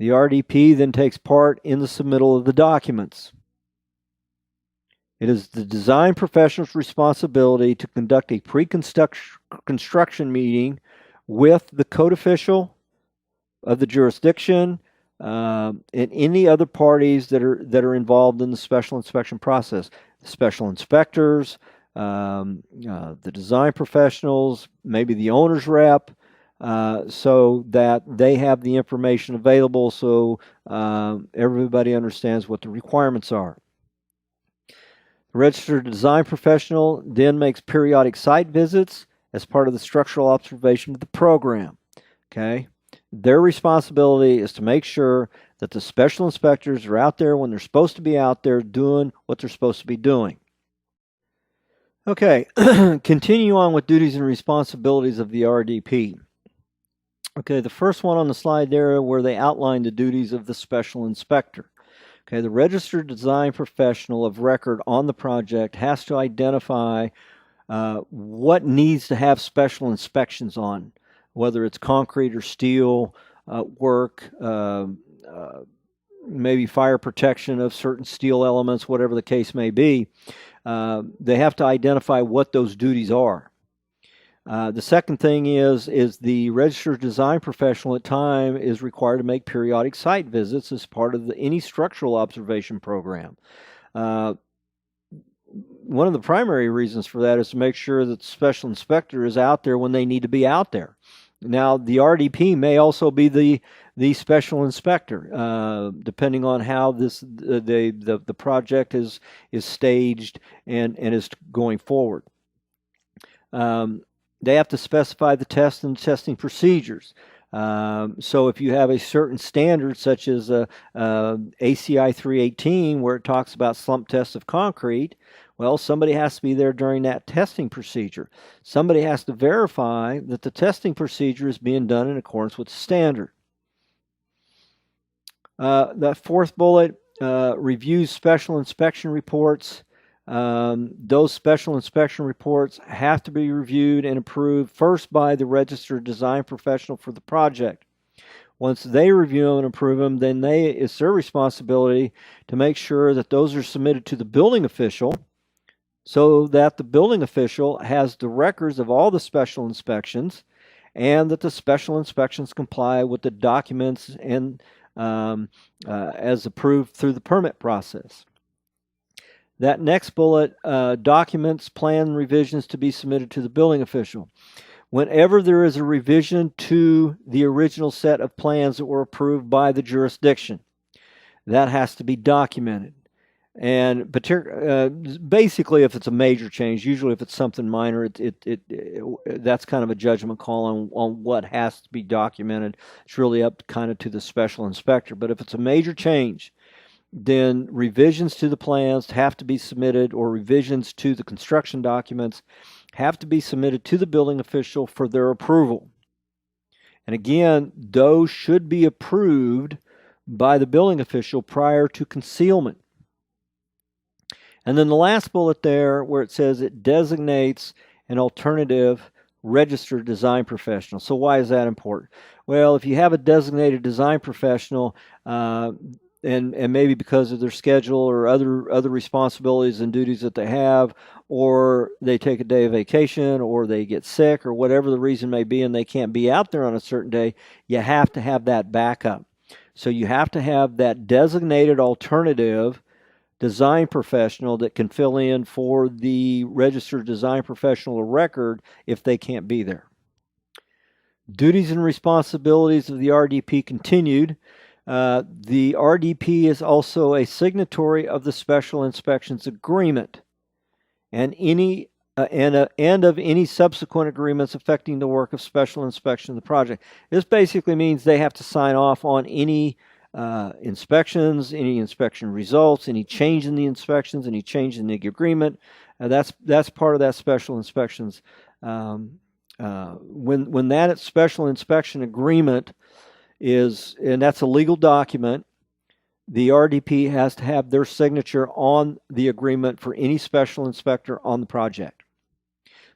The RDP then takes part in the submittal of the documents. It is the design professional's responsibility to conduct a pre-construction meeting with the code official of the jurisdiction and any other parties that are involved in the special inspection process. The special inspectors, the design professionals, maybe the owner's rep, so that they have the information available so everybody understands what the requirements are. The registered design professional then makes periodic site visits as part of the structural observation of the program. Okay? Their responsibility is to make sure that the special inspectors are out there when they're supposed to be out there doing what they're supposed to be doing. Okay, continue on with duties and responsibilities of the RDP. Okay, the first one on the slide there where they outline the duties of the special inspector. Okay, the registered design professional of record on the project has to identify what needs to have special inspections on, whether it's concrete or steel work, maybe fire protection of certain steel elements, whatever the case may be. They have to identify what those duties are. The second thing is the registered design professional at time is required to make periodic site visits as part of any structural observation program. One of the primary reasons for that is to make sure that the special inspector is out there when they need to be out there. Now, the RDP may also be the special inspector, depending on how the project is staged and is going forward. They have to specify the test and testing procedures. So if you have a certain standard, such as ACI 318, where it talks about slump tests of concrete, well, somebody has to be there during that testing procedure. Somebody has to verify that the testing procedure is being done in accordance with the standard. That fourth bullet reviews special inspection reports. Those special inspection reports have to be reviewed and approved first by the registered design professional for the project. Once they review them and approve them, then it's their responsibility to make sure that those are submitted to the building official so that the building official has the records of all the special inspections and that the special inspections comply with the documents and as approved through the permit process. That next bullet, documents, plan revisions to be submitted to the building official. Whenever there is a revision to the original set of plans that were approved by the jurisdiction, that has to be documented. And basically, if it's a major change, usually if it's something minor, that's kind of a judgment call on what has to be documented. It's really up kind of to the special inspector. But if it's a major change, then revisions to the plans have to be submitted, or revisions to the construction documents have to be submitted to the building official for their approval. And again, those should be approved by the building official prior to concealment. And then the last bullet there where it says it designates an alternative registered design professional. So why is that important? Well, if you have a designated design professional, and maybe because of their schedule or other responsibilities and duties that they have, or they take a day of vacation, or they get sick, or whatever the reason may be, and they can't be out there on a certain day, you have to have that backup. So you have to have that designated alternative design professional that can fill in for the registered design professional of record if they can't be there. Duties and responsibilities of the RDP continued. The RDP is also a signatory of the Special Inspections Agreement and of any subsequent agreements affecting the work of special inspection of the project. This basically means they have to sign off on any inspections, any inspection results, any change in the inspections, any change in the agreement. That's part of that special inspections. When that special inspection agreement is, and that's a legal document, the RDP has to have their signature on the agreement for any special inspector on the project.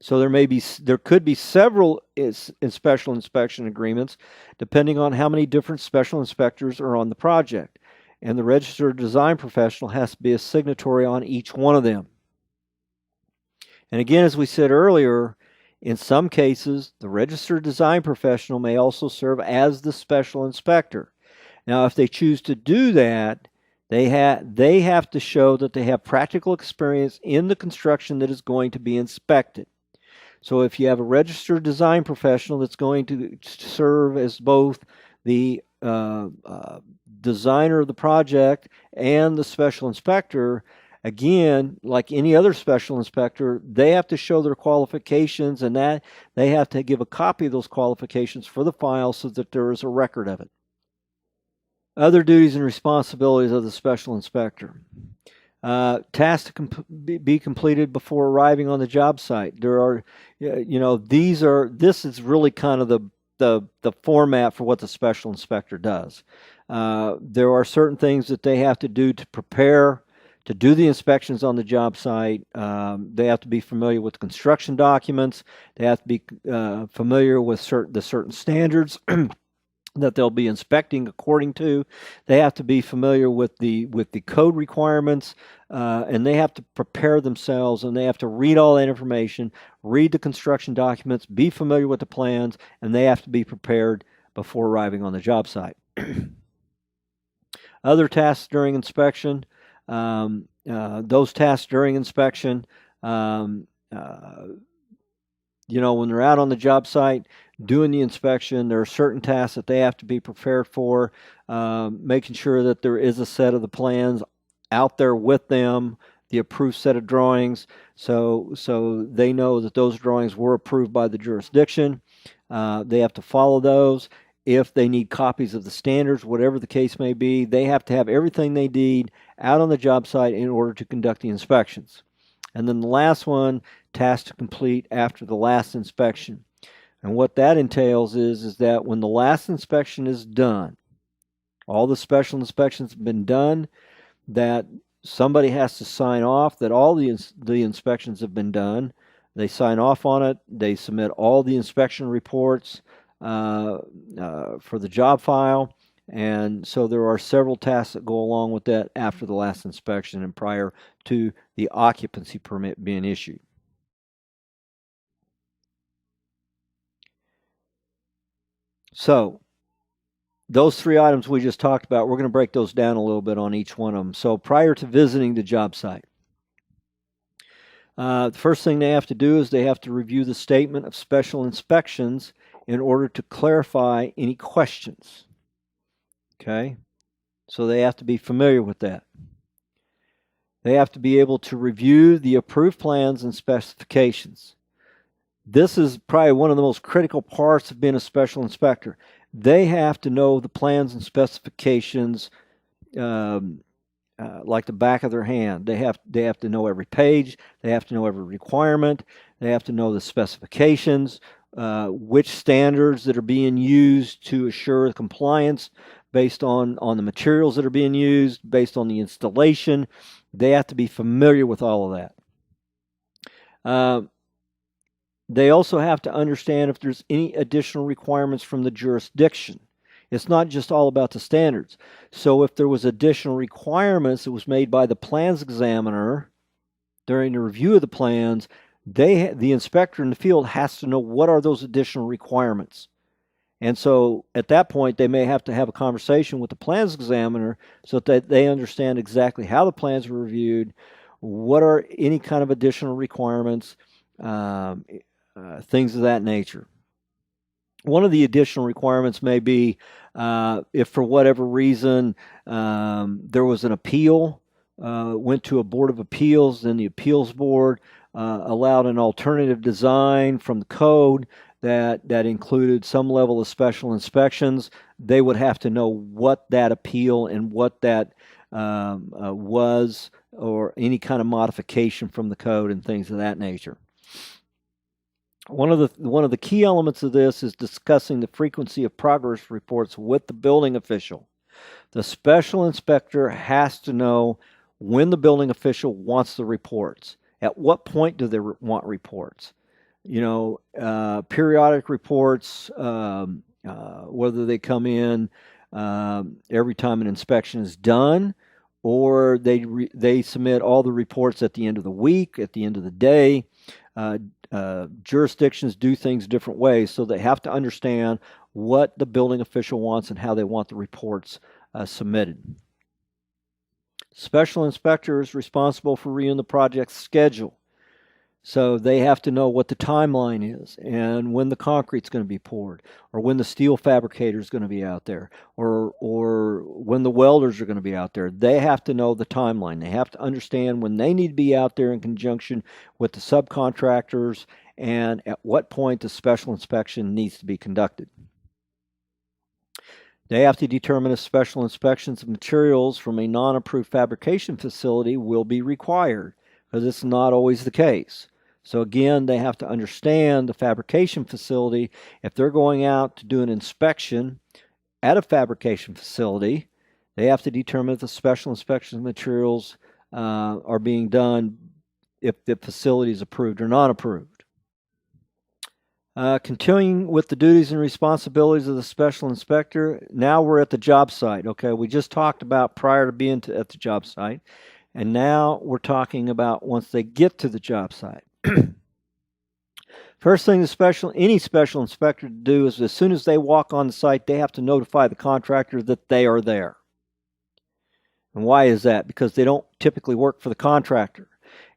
So there could be several special inspection agreements depending on how many different special inspectors are on the project. And the registered design professional has to be a signatory on each one of them. And again, as we said earlier, in some cases, the registered design professional may also serve as the special inspector. Now, if they choose to do that, they have to show that they have practical experience in the construction that is going to be inspected. So if you have a registered design professional that's going to serve as both the designer of the project and the special inspector, again, like any other special inspector, they have to show their qualifications, and that they have to give a copy of those qualifications for the file so that there is a record of it. Other duties and responsibilities of the special inspector. Tasks to be completed before arriving on the job site. There are, this is really kind of the format for what the special inspector does. There are certain things that they have to do to prepare to do the inspections on the job site. They have to be familiar with construction documents. They have to be familiar with certain standards that they'll be inspecting according to. They have to be familiar with the code requirements, and they have to prepare themselves, and they have to read all that information, read the construction documents, be familiar with the plans, and they have to be prepared before arriving on the job site. Other tasks during inspection. Those tasks during inspection, when they're out on the job site doing the inspection, there are certain tasks that they have to be prepared for, making sure that there is a set of the plans out there with them, the approved set of drawings, so they know that those drawings were approved by the jurisdiction. They have to follow those. If they need copies of the standards, whatever the case may be, they have to have everything they need out on the job site in order to conduct the inspections. And then the last one, task to complete after the last inspection. And what that entails is that when the last inspection is done, all the special inspections have been done, that somebody has to sign off that all the inspections have been done. They sign off on it. They submit all the inspection reports for the job file. And so there are several tasks that go along with that after the last inspection and prior to the occupancy permit being issued. So those three items we just talked about, we're going to break those down a little bit on each one of them. So prior to visiting the job site, the first thing they have to do is they have to review the statement of special inspections in order to clarify any questions. Okay, so they have to be familiar with that. They have to be able to review the approved plans and specifications. This is probably one of the most critical parts of being a special inspector. They have to know the plans and specifications like the back of their hand. They have to know every page. They have to know every requirement. They have to know the specifications, which standards that are being used to assure compliance based on the materials that are being used, based on the installation. They have to be familiar with all of that. They also have to understand if there's any additional requirements from the jurisdiction. It's not just all about the standards. So if there was additional requirements that was made by the plans examiner during the review of the plans, the inspector in the field has to know what are those additional requirements. And so at that point, they may have to have a conversation with the plans examiner so that they understand exactly how the plans were reviewed, what are any kind of additional requirements, things of that nature. One of the additional requirements may be if for whatever reason there was an appeal, went to a board of appeals, then the appeals board allowed an alternative design from the code that included some level of special inspections. They would have to know what that appeal and what that was, or any kind of modification from the code and things of that nature. One of the key elements of this is discussing the frequency of progress reports with the building official. The special inspector has to know when the building official wants the reports. At what point do they want reports? You know, periodic reports, whether they come in every time an inspection is done, or they submit all the reports at the end of the week, at the end of the day. Jurisdictions do things different ways, so they have to understand what the building official wants and how they want the reports submitted. Special inspector is responsible for reviewing the project's schedule. So they have to know what the timeline is and when the concrete's going to be poured, or when the steel fabricator is going to be out there, or when the welders are going to be out there. They have to know the timeline. They have to understand when they need to be out there in conjunction with the subcontractors and at what point the special inspection needs to be conducted. They have to determine if special inspections of materials from a non-approved fabrication facility will be required, because it's not always the case. So again, they have to understand the fabrication facility. If they're going out to do an inspection at a fabrication facility, they have to determine if the special inspection materials are being done, if the facility is approved or not approved. Continuing with the duties and responsibilities of the special inspector, now we're at the job site. Okay, we just talked about prior to being at the job site, and now we're talking about once they get to the job site. First thing any special inspector to do is, as soon as they walk on the site, they have to notify the contractor that they are there. And why is that? Because they don't typically work for the contractor.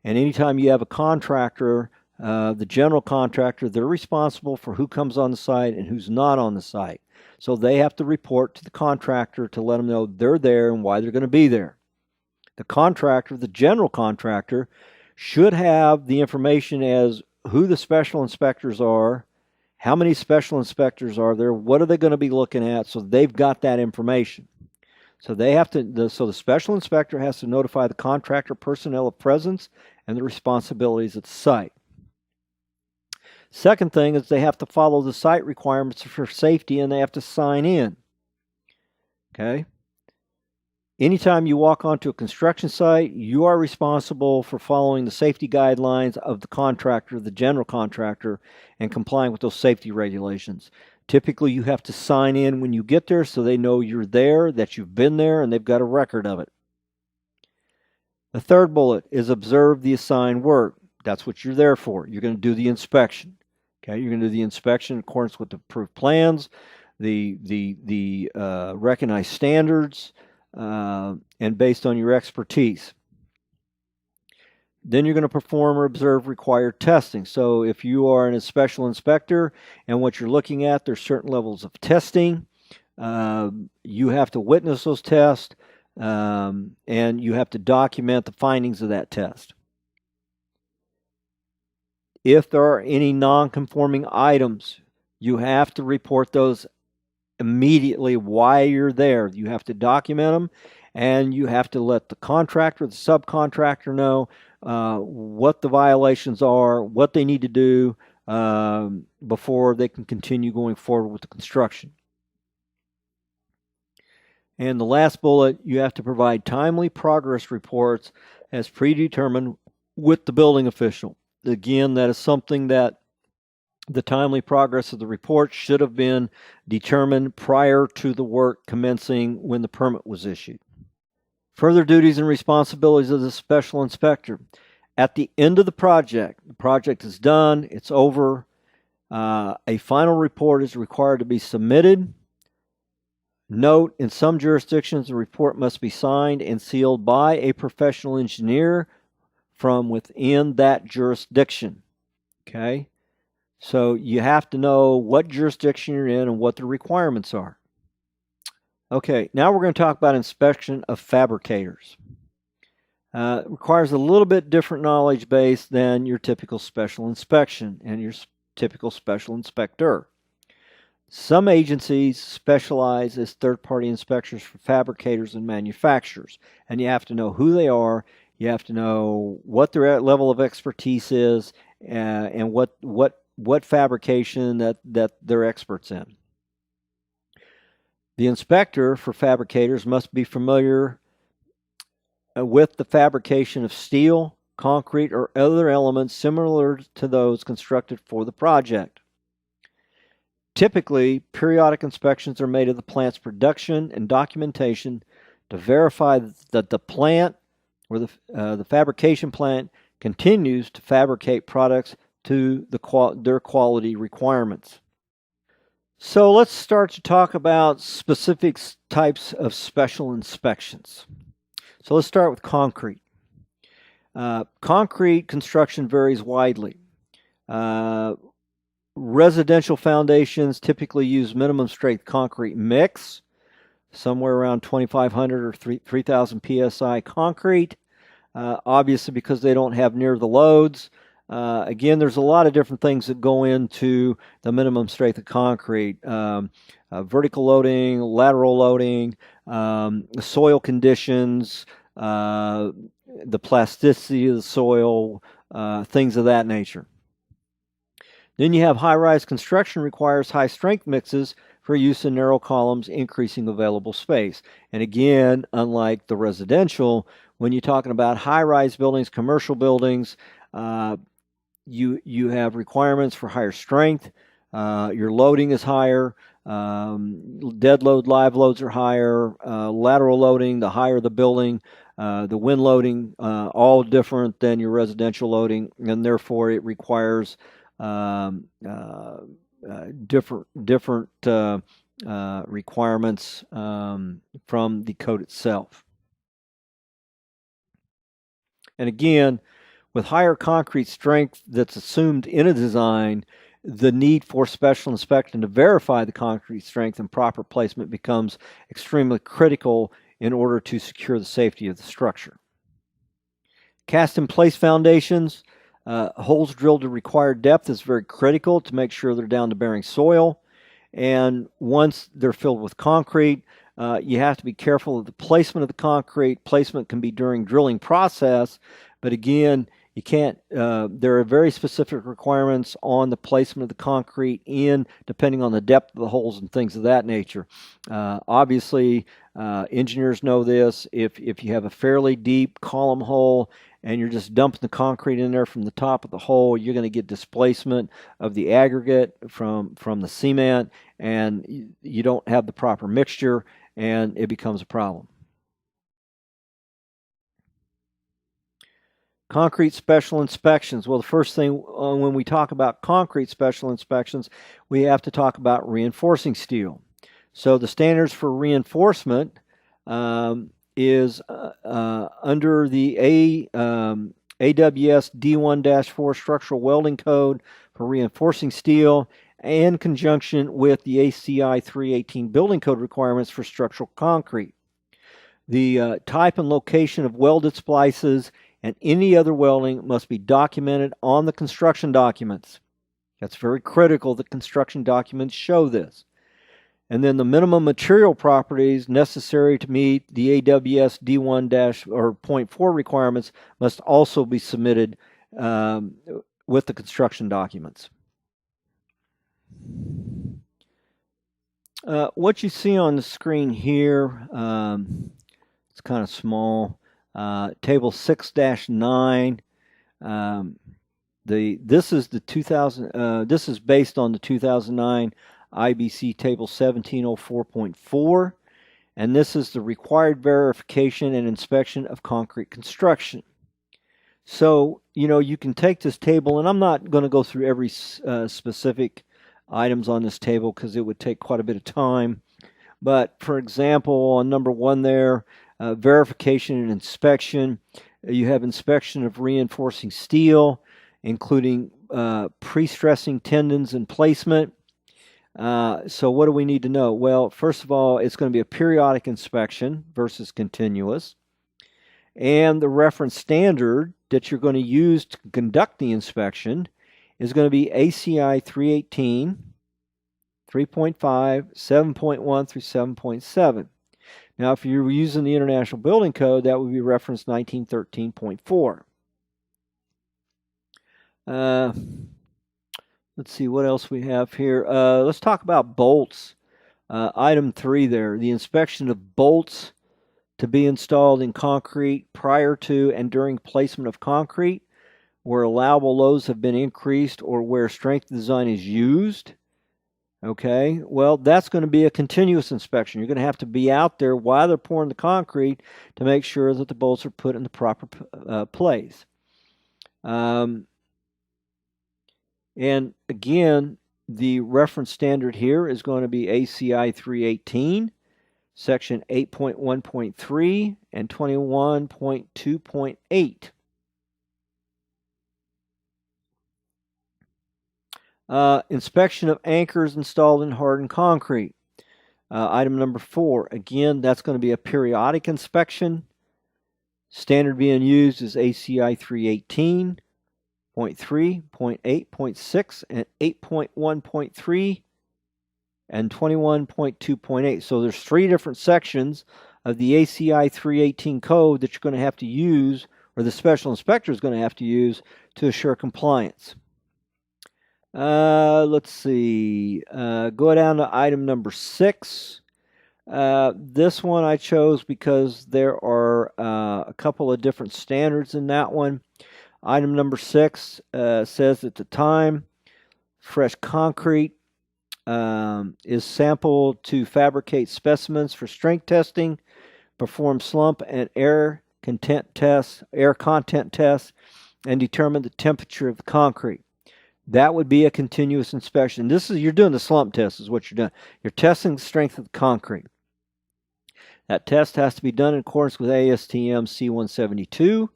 And anytime you have a contractor, the general contractor, they're responsible for who comes on the site and who's not on the site. So they have to report to the contractor to let them know they're there and why they're going to be there. The contractor, the general contractor, should have the information as who the special inspectors are, how many special inspectors are there, what are they going to be looking at, so they've got that information. So they have to. So the special inspector has to notify the contractor personnel of presence and the responsibilities at the site. Second thing is they have to follow the site requirements for safety, and they have to sign in. Okay. Anytime you walk onto a construction site, you are responsible for following the safety guidelines of the contractor, the general contractor, and complying with those safety regulations. Typically, you have to sign in when you get there so they know you're there, that you've been there, and they've got a record of it. The third bullet is observe the assigned work. That's what you're there for. You're going to do the inspection. Okay, you're going to do the inspection in accordance with the approved plans, the recognized standards, and based on your expertise. Then you're going to perform or observe required testing. So if you are a special inspector and what you're looking at, there's certain levels of testing. You have to witness those tests, and you have to document the findings of that test. If there are any non-conforming items, you have to report those immediately while you're there. You have to document them, and you have to let the contractor, the subcontractor know what the violations are, what they need to do before they can continue going forward with the construction. And the last bullet, you have to provide timely progress reports as predetermined with the building official. Again, that is something that The timely progress of the report should have been determined prior to the work commencing when the permit was issued. Further duties and responsibilities of the special inspector. At the end of the project is done, it's over, a final report is required to be submitted. Note, in some jurisdictions, the report must be signed and sealed by a professional engineer from within that jurisdiction. Okay? So you have to know what jurisdiction you're in and what the requirements are. Okay, now we're going to talk about inspection of fabricators. It requires a little bit different knowledge base than your typical special inspection and your typical special inspector. Some agencies specialize as third-party inspectors for fabricators and manufacturers, and you have to know who they are. You have to know what their level of expertise is, and what fabrication that they're experts in. The inspector for fabricators must be familiar with the fabrication of steel, concrete, or other elements similar to those constructed for the project. Typically, periodic inspections are made of the plant's production and documentation to verify that the plant or the fabrication plant continues to fabricate products to their quality requirements. So let's start to talk about specific types of special inspections. So let's start with concrete. Concrete construction varies widely. Residential foundations typically use minimum strength concrete mix, somewhere around 2,500 or 3,000 psi concrete, obviously because they don't have near the loads. Again, there's a lot of different things that go into the minimum strength of concrete. Vertical loading, lateral loading, soil conditions, the plasticity of the soil, things of that nature. Then you have high-rise construction requires high-strength mixes for use in narrow columns, increasing available space. And again, unlike the residential, when you're talking about high-rise buildings, commercial buildings, you have requirements for higher strength. Your loading is higher. Dead load, live loads are higher. Lateral loading, the higher the building. The wind loading, all different than your residential loading, and therefore it requires different requirements from the code itself. And again, with higher concrete strength that's assumed in a design, the need for special inspection to verify the concrete strength and proper placement becomes extremely critical in order to secure the safety of the structure. Cast-in-place foundations, holes drilled to required depth is very critical to make sure they're down to bearing soil. And once they're filled with concrete, you have to be careful of the placement of the concrete. Placement can be during drilling process, but again, you can't, there are very specific requirements on the placement of the concrete depending on the depth of the holes and things of that nature. Obviously, engineers know this. If you have a fairly deep column hole and you're just dumping the concrete in there from the top of the hole, you're going to get displacement of the aggregate from the cement, and you don't have the proper mixture, and it becomes a problem. Concrete special inspections. Well, the first thing when we talk about concrete special inspections, we have to talk about reinforcing steel. So the standards for reinforcement is under the AWS D1-4 Structural Welding Code for reinforcing steel, in conjunction with the ACI 318 Building Code requirements for structural concrete. The type and location of welded splices and any other welding must be documented on the construction documents. That's very critical that construction documents show this. And then the minimum material properties necessary to meet the AWS D1-0.4 requirements must also be submitted with the construction documents. What you see on the screen here, it's kind of small. Table 6-9 this is the 2000. This is based on the 2009 IBC Table 1704.4, and this is the required verification and inspection of concrete construction. So, you can take this table, and I'm not going to go through every specific items on this table because it would take quite a bit of time. But for example, on number 1 there, verification and inspection, you have inspection of reinforcing steel, including pre-stressing tendons and placement. So what do we need to know? Well, first of all, it's going to be a periodic inspection versus continuous. And the reference standard that you're going to use to conduct the inspection is going to be ACI 318, 3.5, 7.1 through 7.7. Now, if you're using the International Building Code, that would be reference 1913.4. Let's see what else we have here. Let's talk about bolts. Item 3 there, the inspection of bolts to be installed in concrete prior to and during placement of concrete, where allowable loads have been increased or where strength design is used. Okay, well, that's going to be a continuous inspection. You're going to have to be out there while they're pouring the concrete to make sure that the bolts are put in the proper place. And again, the reference standard here is going to be ACI 318, section 8.1.3 and 21.2.8. Inspection of anchors installed in hardened concrete. Item number 4, again, that's going to be a periodic inspection. Standard being used is ACI 318. 0.3, 0.8, 0.6, and 8.1.3, and 21.2.8. So there's 3 different sections of the ACI 318 code that you're going to have to use, or the special inspector is going to have to use to assure compliance. Let's see. Go down to item number 6. This one I chose because there are a couple of different standards in that one. Item number 6 says at the time fresh concrete is sampled to fabricate specimens for strength testing, perform slump and air content tests, and determine the temperature of the concrete. That would be a continuous inspection. You're doing the slump test is what you're doing. You're testing the strength of the concrete. That test has to be done in accordance with ASTM C172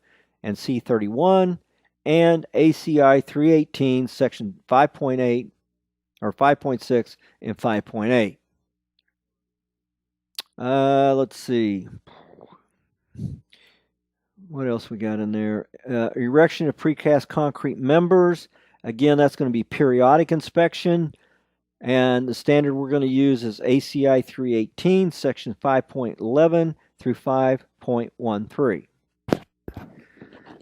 and C31 and ACI 318 section 5.8 or 5.6 and 5.8. Let's see. What else we got in there? Erection of precast concrete members. Again, that's going to be periodic inspection. And the standard we're going to use is ACI 318, section 5.11 through 5.13.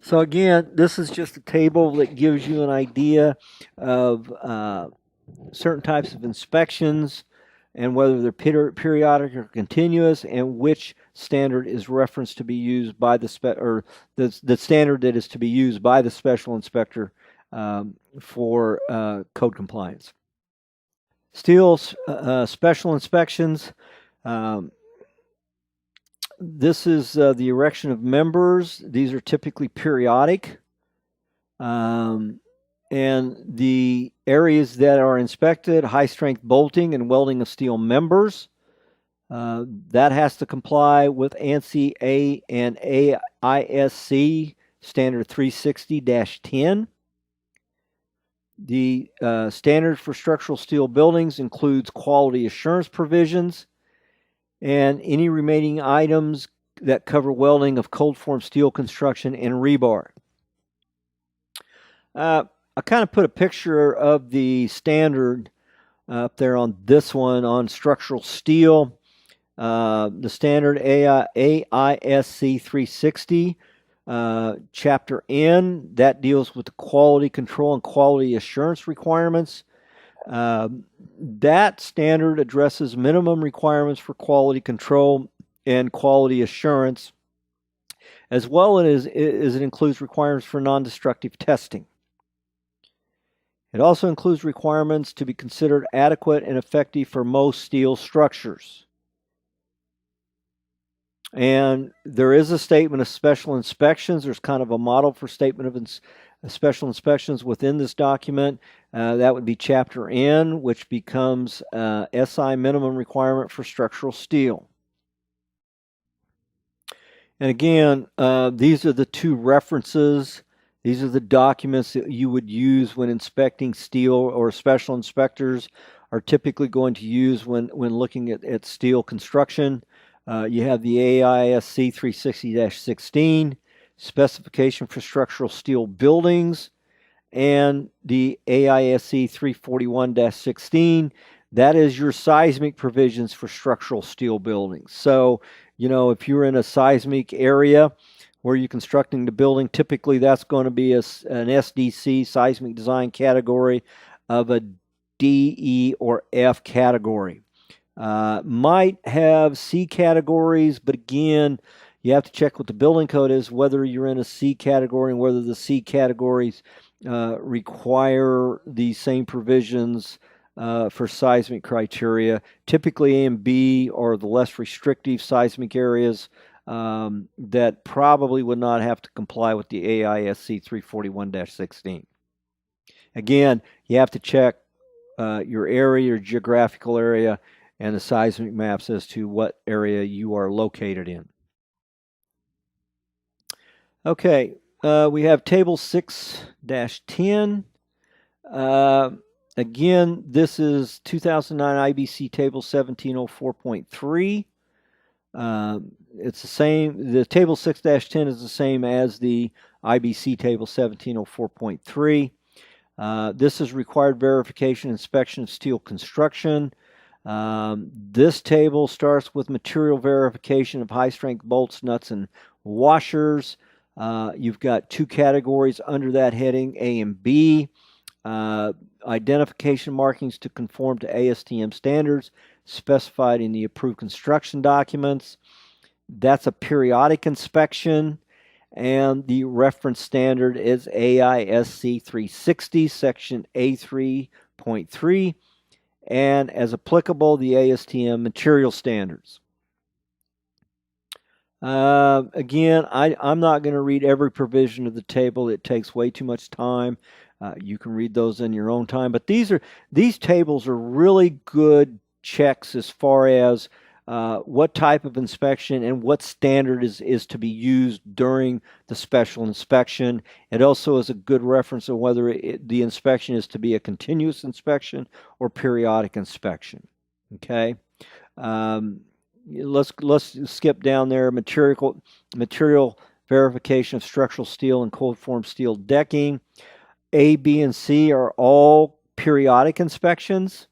So again, this is just a table that gives you an idea of certain types of inspections and whether they're periodic or continuous, and which standard is referenced to be used by the standard that is to be used by the special inspector for code compliance. Steel special inspections. This is the erection of members. These are typically periodic. And the areas that are inspected, high strength bolting and welding of steel members. That has to comply with ANSI A and AISC standard 360-10. The standard for structural steel buildings includes quality assurance provisions and any remaining items that cover welding of cold form steel construction and rebar. I kind of put a picture of the standard up there on this one on structural steel. The standard AISC 360, Chapter N, that deals with the quality control and quality assurance requirements. That standard addresses minimum requirements for quality control and quality assurance, as well as it includes requirements for non-destructive testing. It also includes requirements to be considered adequate and effective for most steel structures. And there is a statement of special inspections. There's kind of a model for statement of special inspections within this document. That would be Chapter N, which becomes SI minimum requirement for structural steel. And again, these are the two references. These are the documents that you would use when inspecting steel, or special inspectors are typically going to use when looking at steel construction. You have the AISC 360-16, specification for structural steel buildings, and the AISC 341-16. That is your seismic provisions for structural steel buildings. So, if you're in a seismic area where you're constructing the building, typically that's going to be an SDC, seismic design category, of a D, E, or F category. Might have C categories, but again, you have to check what the building code is, whether you're in a C category and whether the C categories require the same provisions for seismic criteria. Typically, A and B are the less restrictive seismic areas that probably would not have to comply with the AISC 341-16. Again, you have to check your area, your geographical area, and the seismic maps as to what area you are located in. Okay, we have Table 6-10. Again, this is 2009 IBC Table 1704.3. It's the same. The Table 6-10 is the same as the IBC Table 1704.3. This is required verification inspection of steel construction. This table starts with material verification of high-strength bolts, nuts, and washers. You've got two categories under that heading, A and B. Identification markings to conform to ASTM standards specified in the approved construction documents. That's a periodic inspection, and the reference standard is AISC 360, section A3.3, and as applicable, the ASTM material standards. Again, I'm not going to read every provision of the table. It takes way too much time. You can read those in your own time. But these tables are really good checks as far as what type of inspection and what standard is to be used during the special inspection. It also is a good reference of whether the inspection is to be a continuous inspection or periodic inspection. Okay. Let's skip down there. Material verification of structural steel and cold form steel decking. A, B, and C are all periodic inspections,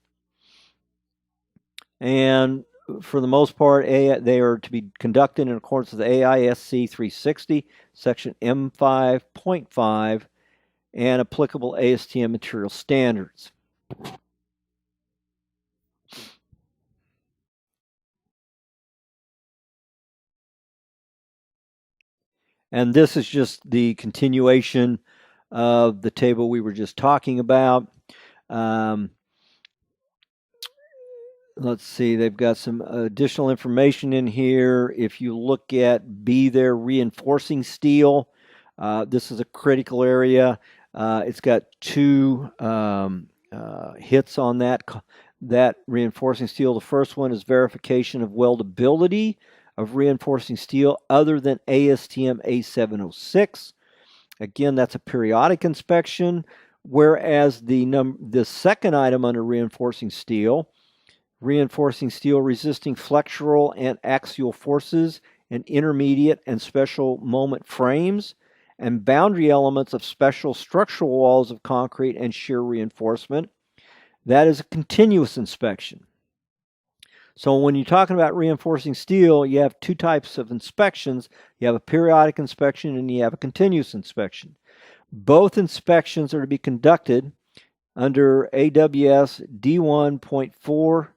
and for the most part, they are to be conducted in accordance with AISC 360, section M5.5, and applicable ASTM material standards. And this is just the continuation of the table we were just talking about. Let's see, they've got some additional information in here. If you look at B there, reinforcing steel, this is a critical area. It's got two hits on that reinforcing steel. The first one is verification of weldability of reinforcing steel other than ASTM A706. Again, that's a periodic inspection, whereas the second item under reinforcing steel resisting flexural and axial forces in intermediate and special moment frames, and boundary elements of special structural walls of concrete and shear reinforcement. That is a continuous inspection. So when you're talking about reinforcing steel, you have two types of inspections. You have a periodic inspection and you have a continuous inspection. Both inspections are to be conducted under AWS D1.4.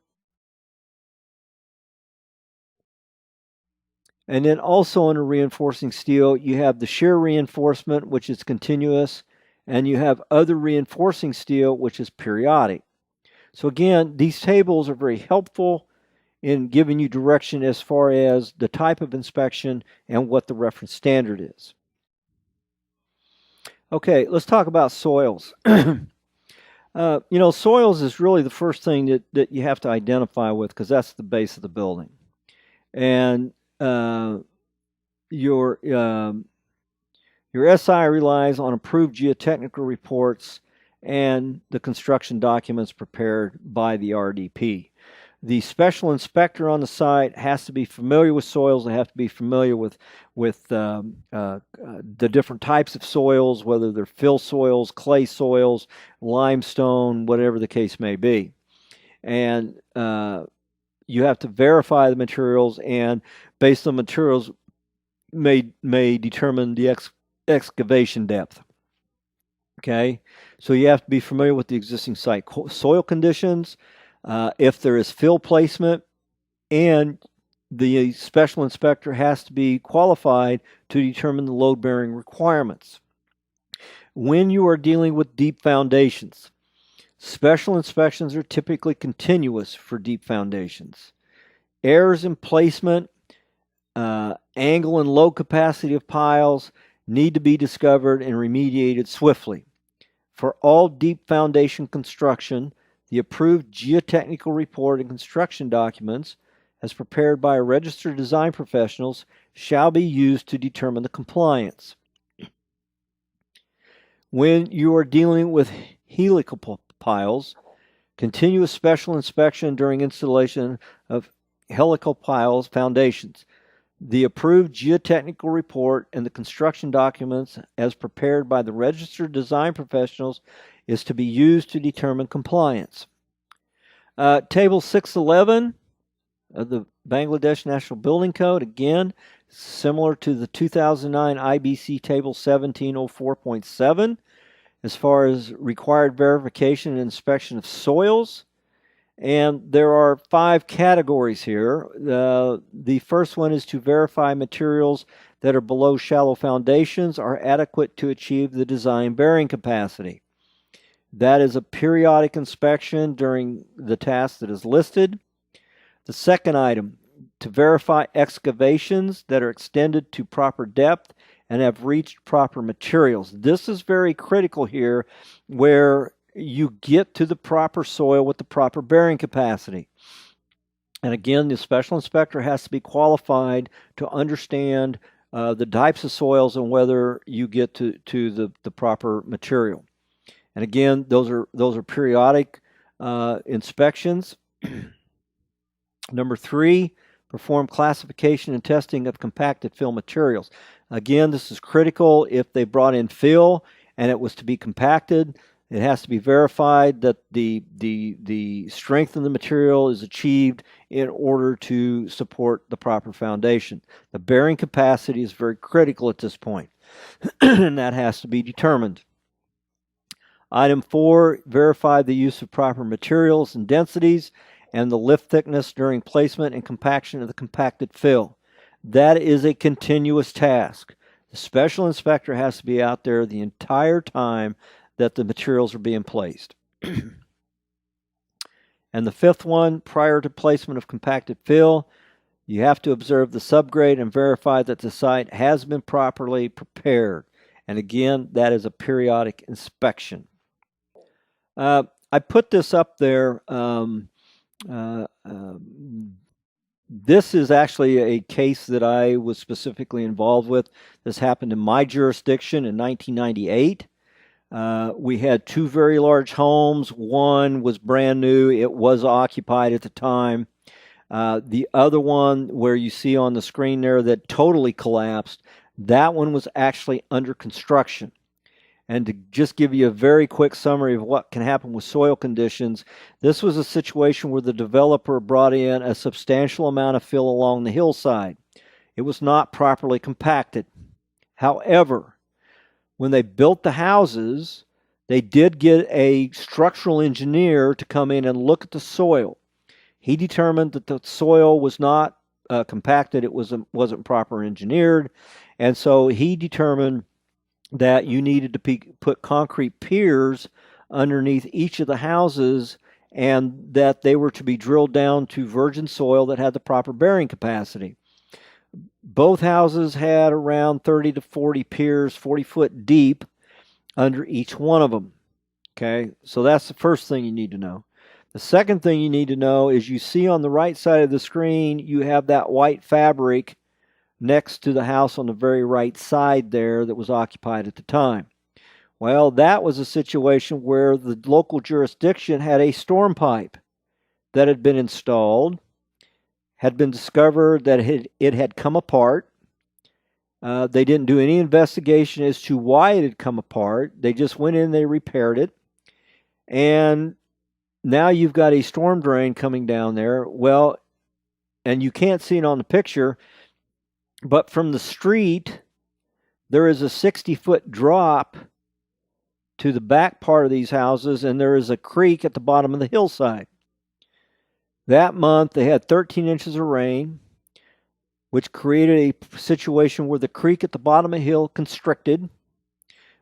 And then also under reinforcing steel, you have the shear reinforcement, which is continuous, and you have other reinforcing steel, which is periodic. So again, these tables are very helpful in giving you direction as far as the type of inspection and what the reference standard is. Okay, let's talk about soils. Soils is really the first thing that you have to identify with, because that's the base of the building. And your SI relies on approved geotechnical reports and the construction documents prepared by the RDP. The special inspector on the site has to be familiar with soils. They have to be familiar with the different types of soils, whether they're fill soils, clay soils, limestone, whatever the case may be. And you have to verify the materials, and based on materials may determine the excavation depth. Okay, so you have to be familiar with the existing site soil conditions, if there is fill placement, and the special inspector has to be qualified to determine the load-bearing requirements. When you are dealing with deep foundations, special inspections are typically continuous for deep foundations. Errors in placement, angle and load capacity of piles need to be discovered and remediated swiftly. For all deep foundation construction, the approved geotechnical report and construction documents, as prepared by registered design professionals, shall be used to determine the compliance. When you are dealing with helical piles, continuous special inspection during installation of helical piles foundations. The approved geotechnical report and the construction documents, as prepared by the registered design professionals, is to be used to determine compliance. Table 611 of the Bangladesh National Building Code, again, similar to the 2009 IBC Table 1704.7, as far as required verification and inspection of soils. And there are 5 categories here. The first one is to verify materials that are below shallow foundations are adequate to achieve the design bearing capacity. That is a periodic inspection during the task that is listed. The second item, to verify excavations that are extended to proper depth and have reached proper materials. This is very critical here, where you get to the proper soil with the proper bearing capacity. And again, the special inspector has to be qualified to understand the types of soils and whether you get to the proper material. And again, those are periodic inspections. Number 3, perform classification and testing of compacted fill materials. Again, this is critical. If they brought in fill and it was to be compacted, it has to be verified that the strength of the material is achieved in order to support the proper foundation. The bearing capacity is very critical at this point, and that has to be determined. Item 4, verify the use of proper materials and densities and the lift thickness during placement and compaction of the compacted fill. That is a continuous task. The special inspector has to be out there the entire time that the materials are being placed. And the 5th one, prior to placement of compacted fill, you have to observe the subgrade and verify that the site has been properly prepared. And again, that is a periodic inspection. I put this up there. This is actually a case that I was specifically involved with. This happened in my jurisdiction in 1998. We had 2 very large homes. One was brand new. It was occupied at the time. The other one, where you see on the screen there that totally collapsed, that one was actually under construction. And to just give you a very quick summary of what can happen with soil conditions, this was a situation where the developer brought in a substantial amount of fill along the hillside. It was not properly compacted. However, when they built the houses, they did get a structural engineer to come in and look at the soil. He determined that the soil was not compacted. It wasn't proper engineered. And so he determined that you needed to put concrete piers underneath each of the houses, and that they were to be drilled down to virgin soil that had the proper bearing capacity. Both houses had around 30 to 40 piers, 40 foot deep under each one of them. Okay, so that's the first thing you need to know. The second thing you need to know is you see on the right side of the screen, you have that white fabric next to the house on the very right side there that was occupied at the time. Well, that was a situation where the local jurisdiction had a storm pipe that had been installed, had been discovered that it had come apart. They didn't do any investigation as to why it had come apart. They just went in, they repaired it, and now you've got a storm drain coming down there. Well, and you can't see it on the picture, but from the street, there is a 60-foot drop to the back part of these houses, and there is a creek at the bottom of the hillside. That month, they had 13 inches of rain, which created a situation where the creek at the bottom of the hill constricted.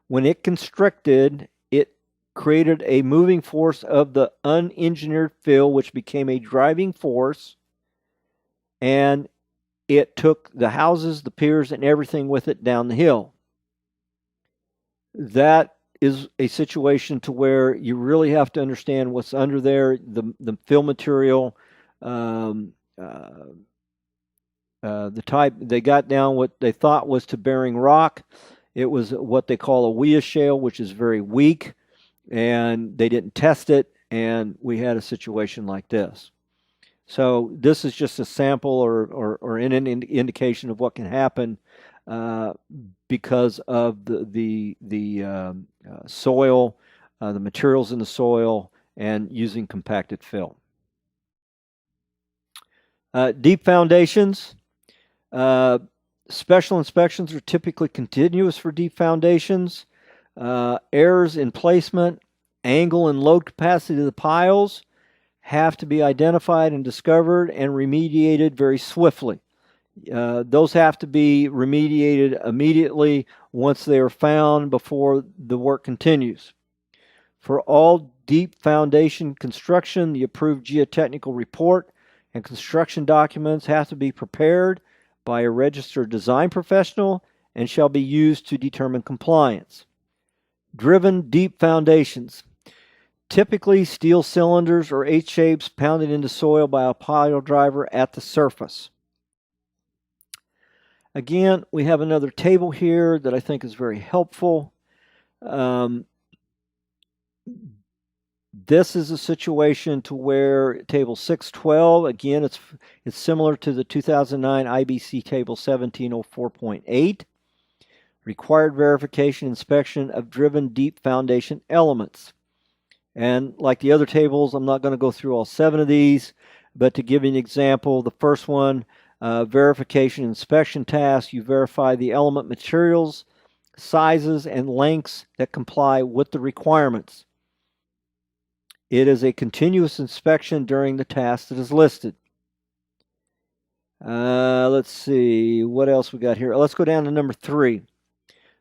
When it constricted, it created a moving force of the unengineered fill, which became a driving force, and it took the houses, the piers, and everything with it down the hill. That is a situation to where you really have to understand what's under there, the fill material, the type. They got down what they thought was to bearing rock. It was what they call a Wea shale, which is very weak, and they didn't test it, and we had a situation like this. So this is just a sample or an indication of what can happen because of the soil, the materials in the soil, and using compacted fill. Deep foundations. Special inspections are typically continuous for deep foundations. Errors in placement, angle, and load capacity of the piles have to be identified and discovered and remediated very swiftly. Those have to be remediated immediately once they are found before the work continues. For all deep foundation construction, the approved geotechnical report and construction documents have to be prepared by a registered design professional and shall be used to determine compliance. Driven deep foundations. Typically steel cylinders or H-shapes pounded into soil by a pile driver at the surface. Again, we have another table here that I think is very helpful. This is a situation to where table 612, again, it's similar to the 2009 IBC table 1704.8. Required verification inspection of driven deep foundation elements. And like the other tables, I'm not going to go through all 7 of these, but to give you an example, the first one, verification inspection task, you verify the element materials, sizes, and lengths that comply with the requirements. It is a continuous inspection during the task that is listed. Let's see, what else we got here? Let's go down to number 3.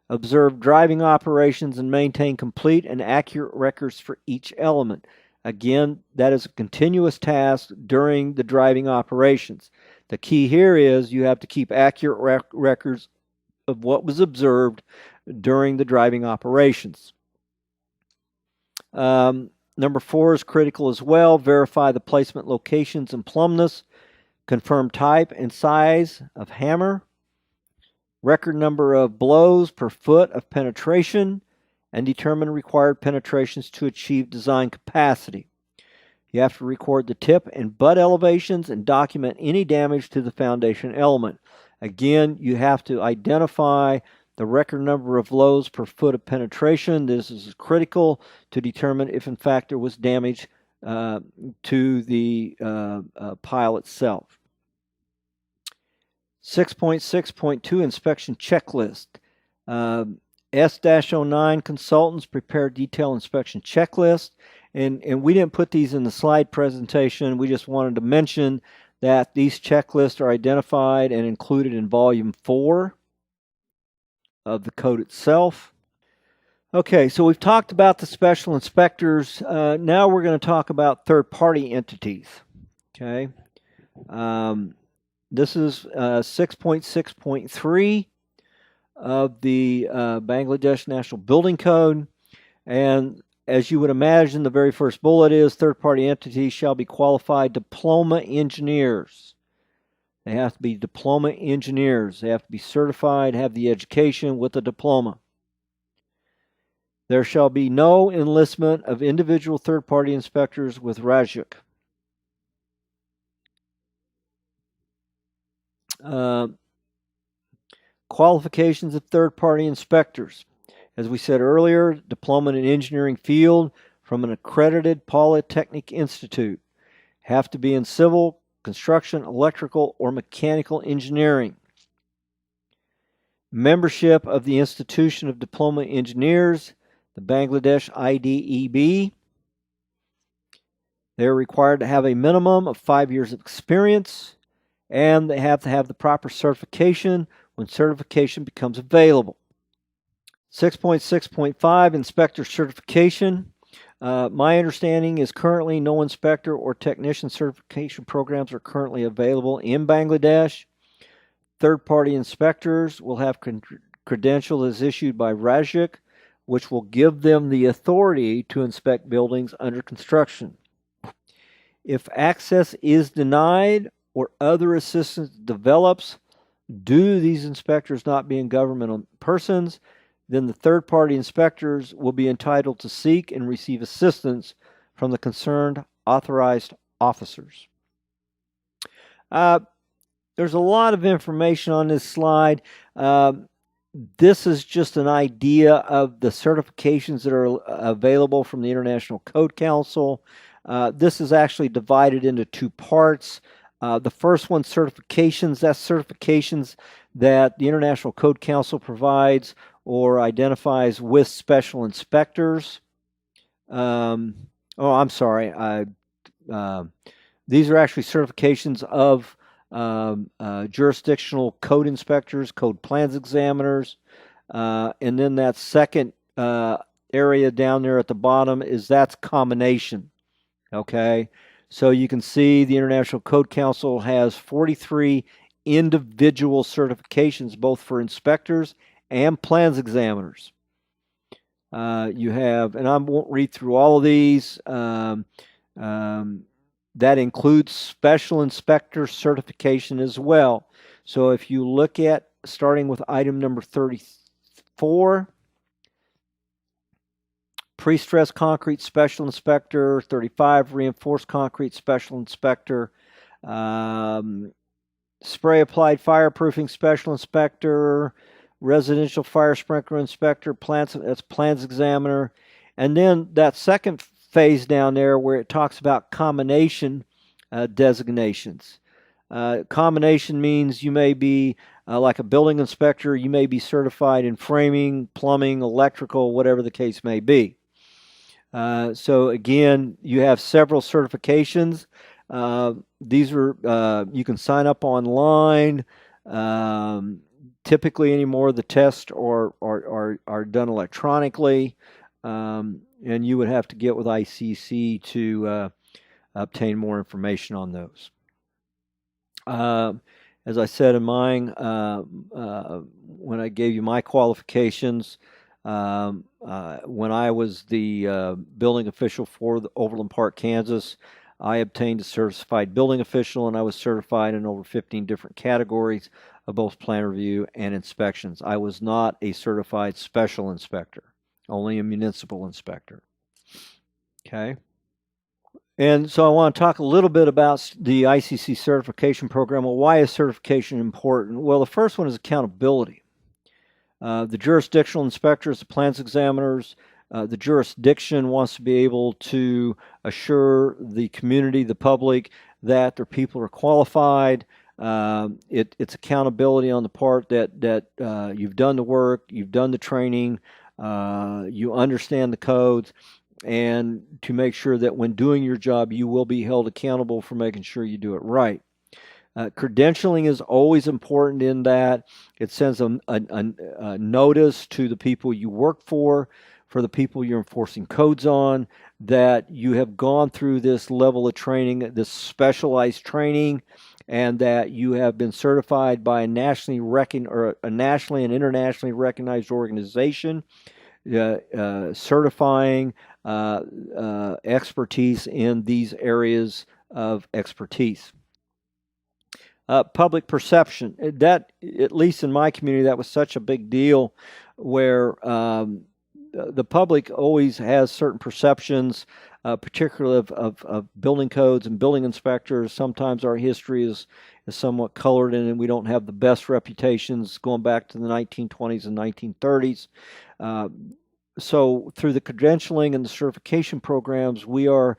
Observe driving operations and maintain complete and accurate records for each element. Again, that is a continuous task during the driving operations. The key here is you have to keep accurate records of what was observed during the driving operations. Number 4 is critical as well. Verify the placement locations and plumbness. Confirm type and size of hammer. Record number of blows per foot of penetration, and determine required penetrations to achieve design capacity. You have to record the tip and butt elevations and document any damage to the foundation element. Again, you have to identify the record number of blows per foot of penetration. This is critical to determine if in fact there was damage to the pile itself. 6.6.2 Inspection Checklist. S09 consultants prepare detailed inspection checklist. And we didn't put these in the slide presentation. We just wanted to mention that these checklists are identified and included in Volume 4 of the code itself. Okay, so we've talked about the special inspectors. Now we're going to talk about third-party entities. Okay. This is 6.6.3 of the Bangladesh National Building Code. And as you would imagine, the very first bullet is third-party entities shall be qualified diploma engineers. They have to be diploma engineers. They have to be certified, have the education with a diploma. There shall be no enlistment of individual third-party inspectors with RAJUK. Qualifications of third-party inspectors. As we said earlier, diploma in engineering field from an accredited polytechnic institute. Have to be in civil, construction, electrical, or mechanical engineering. Membership of the Institution of Diploma Engineers, the Bangladesh IDEB. They're required to have a minimum of 5 years of experience, and they have to have the proper certification when certification becomes available. 6.6.5 Inspector Certification. My understanding is currently no inspector or technician certification programs are currently available in Bangladesh. Third-party inspectors will have credentials issued by RAJUK, which will give them the authority to inspect buildings under construction. If access is denied or other assistance develops due to these inspectors not being governmental persons, then the third-party inspectors will be entitled to seek and receive assistance from the concerned authorized officers. There's a lot of information on this slide. This is just an idea of the certifications that are available from the International Code Council. This is actually divided into two parts. The first one, certifications, that's certifications that the International Code Council provides or identifies with special inspectors. I'm sorry. These are actually certifications of jurisdictional code inspectors, code plans examiners, and then that second area down there at the bottom that's combination. Okay, so you can see the International Code Council has 43 individual certifications, both for inspectors and plans examiners. You have, and I won't read through all of these. That includes special inspector certification as well. So if you look at, starting with item number 34, pre-stressed concrete special inspector, 35, reinforced concrete special inspector, spray applied fireproofing special inspector, residential fire sprinkler inspector, that's plans examiner, and then that second phase down there where it talks about combination designations. Combination means you may be like a building inspector, you may be certified in framing, plumbing, electrical, whatever the case may be. So again, you have several certifications. These are, you can sign up online. Typically anymore, the tests are done electronically, and you would have to get with ICC to obtain more information on those. As I said in mine, when I gave you my qualifications, when I was the building official for the Overland Park, Kansas, I obtained a certified building official, and I was certified in over 15 different categories of both plan review and inspections. I was not a certified special inspector, only a municipal inspector. Okay. And so I want to talk a little bit about the ICC certification program. Well, why is certification important? Well, the first one is accountability. The jurisdictional inspectors, the plans examiners, the jurisdiction wants to be able to assure the community, the public, that their people are qualified. It's accountability on the part that you've done the work, you've done the training, you understand the codes, and to make sure that when doing your job, you will be held accountable for making sure you do it right. Credentialing is always important in that it sends a notice to the people you work for for the people you're enforcing codes on, that you have gone through this level of training, this specialized training, and that you have been certified by a nationally and internationally recognized organization, certifying expertise in these areas of expertise. Public perception, that, at least in my community, that was such a big deal, where the public always has certain perceptions, particularly of building codes and building inspectors. Sometimes our history is somewhat colored, and we don't have the best reputations going back to the 1920s and 1930s. So through the credentialing and the certification programs, we are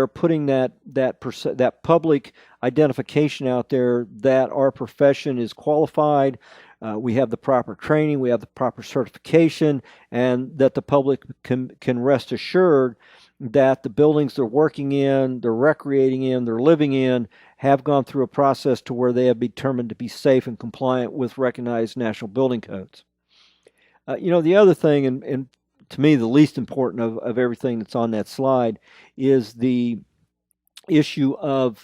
putting that public identification out there that our profession is qualified. We have the proper training, we have the proper certification, and that the public can rest assured that the buildings they're working in, they're recreating in, they're living in, have gone through a process to where they have been determined to be safe and compliant with recognized national building codes. The other thing, and to me the least important of everything that's on that slide, is the issue of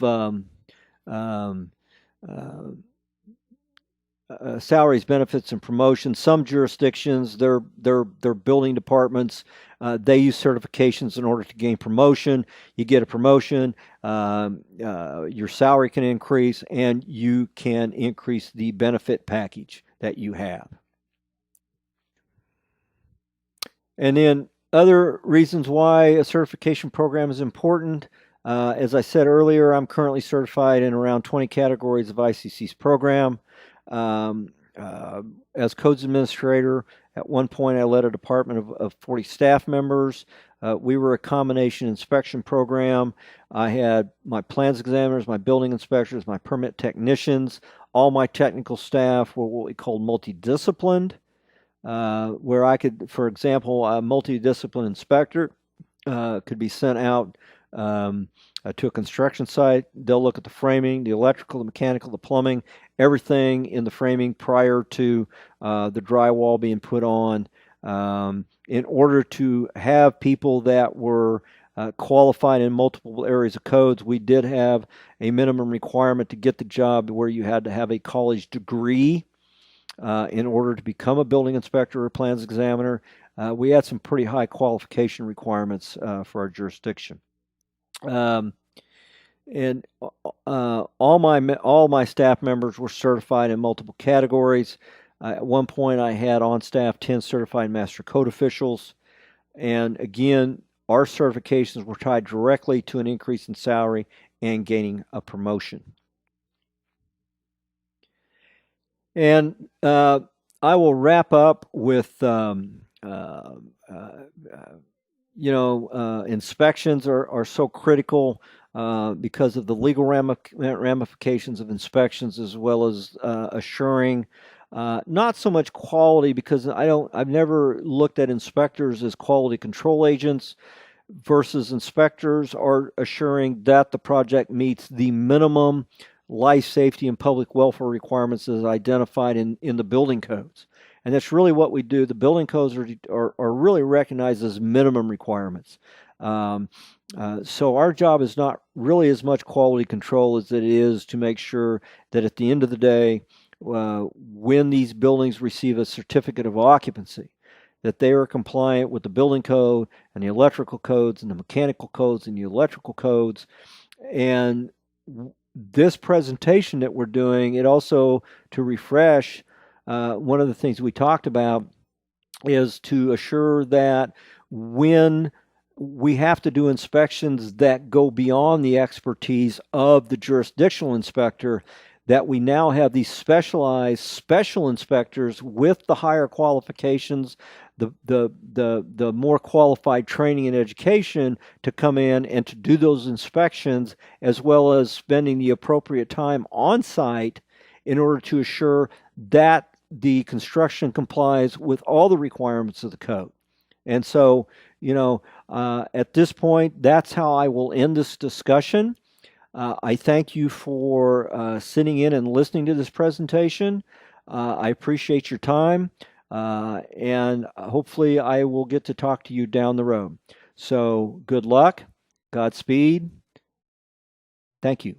salaries, benefits, and promotions. Some jurisdictions, their building departments, they use certifications in order to gain promotion. You get a promotion, your salary can increase, and you can increase the benefit package that you have. And then other reasons why a certification program is important. As I said earlier, I'm currently certified in around 20 categories of ICC's program. As codes administrator, at one point I led a department of 40 staff members. We were a combination inspection program. I had my plans examiners, my building inspectors, my permit technicians. All my technical staff were what we called multidisciplined. Where I could, for example, a multidiscipline inspector could be sent out to a construction site. They'll look at the framing, the electrical, the mechanical, the plumbing, everything in the framing prior to the drywall being put on, in order to have people that were qualified in multiple areas of codes. We did have a minimum requirement to get the job where you had to have a college degree in order to become a building inspector or plans examiner. We had some pretty high qualification requirements for our jurisdiction. And all my staff members were certified in multiple categories. At one point, I had on staff 10 certified master code officials. And again, our certifications were tied directly to an increase in salary and gaining a promotion. And I will wrap up with, inspections are so critical because of the legal ramifications of inspections, as well as assuring not so much quality, because I've never looked at inspectors as quality control agents, versus inspectors are assuring that the project meets the minimum life safety and public welfare requirements as identified in the building codes. And that's really what we do. The building codes are really recognized as minimum requirements. So our job is not really as much quality control as it is to make sure that at the end of the day, when these buildings receive a certificate of occupancy, that they are compliant with the building code and the electrical codes and the mechanical codes and the electrical codes. And this presentation that we're doing, it also, to refresh, one of the things we talked about is to assure that when we have to do inspections that go beyond the expertise of the jurisdictional inspector, that we now have these specialized special inspectors with the higher qualifications, the more qualified training and education to come in and to do those inspections, as well as spending the appropriate time on site in order to assure that the construction complies with all the requirements of the code. And so, at this point, that's how I will end this discussion. I thank you for sitting in and listening to this presentation. I appreciate your time. and hopefully I will get to talk to you down the road. So good luck, Godspeed. Thank you.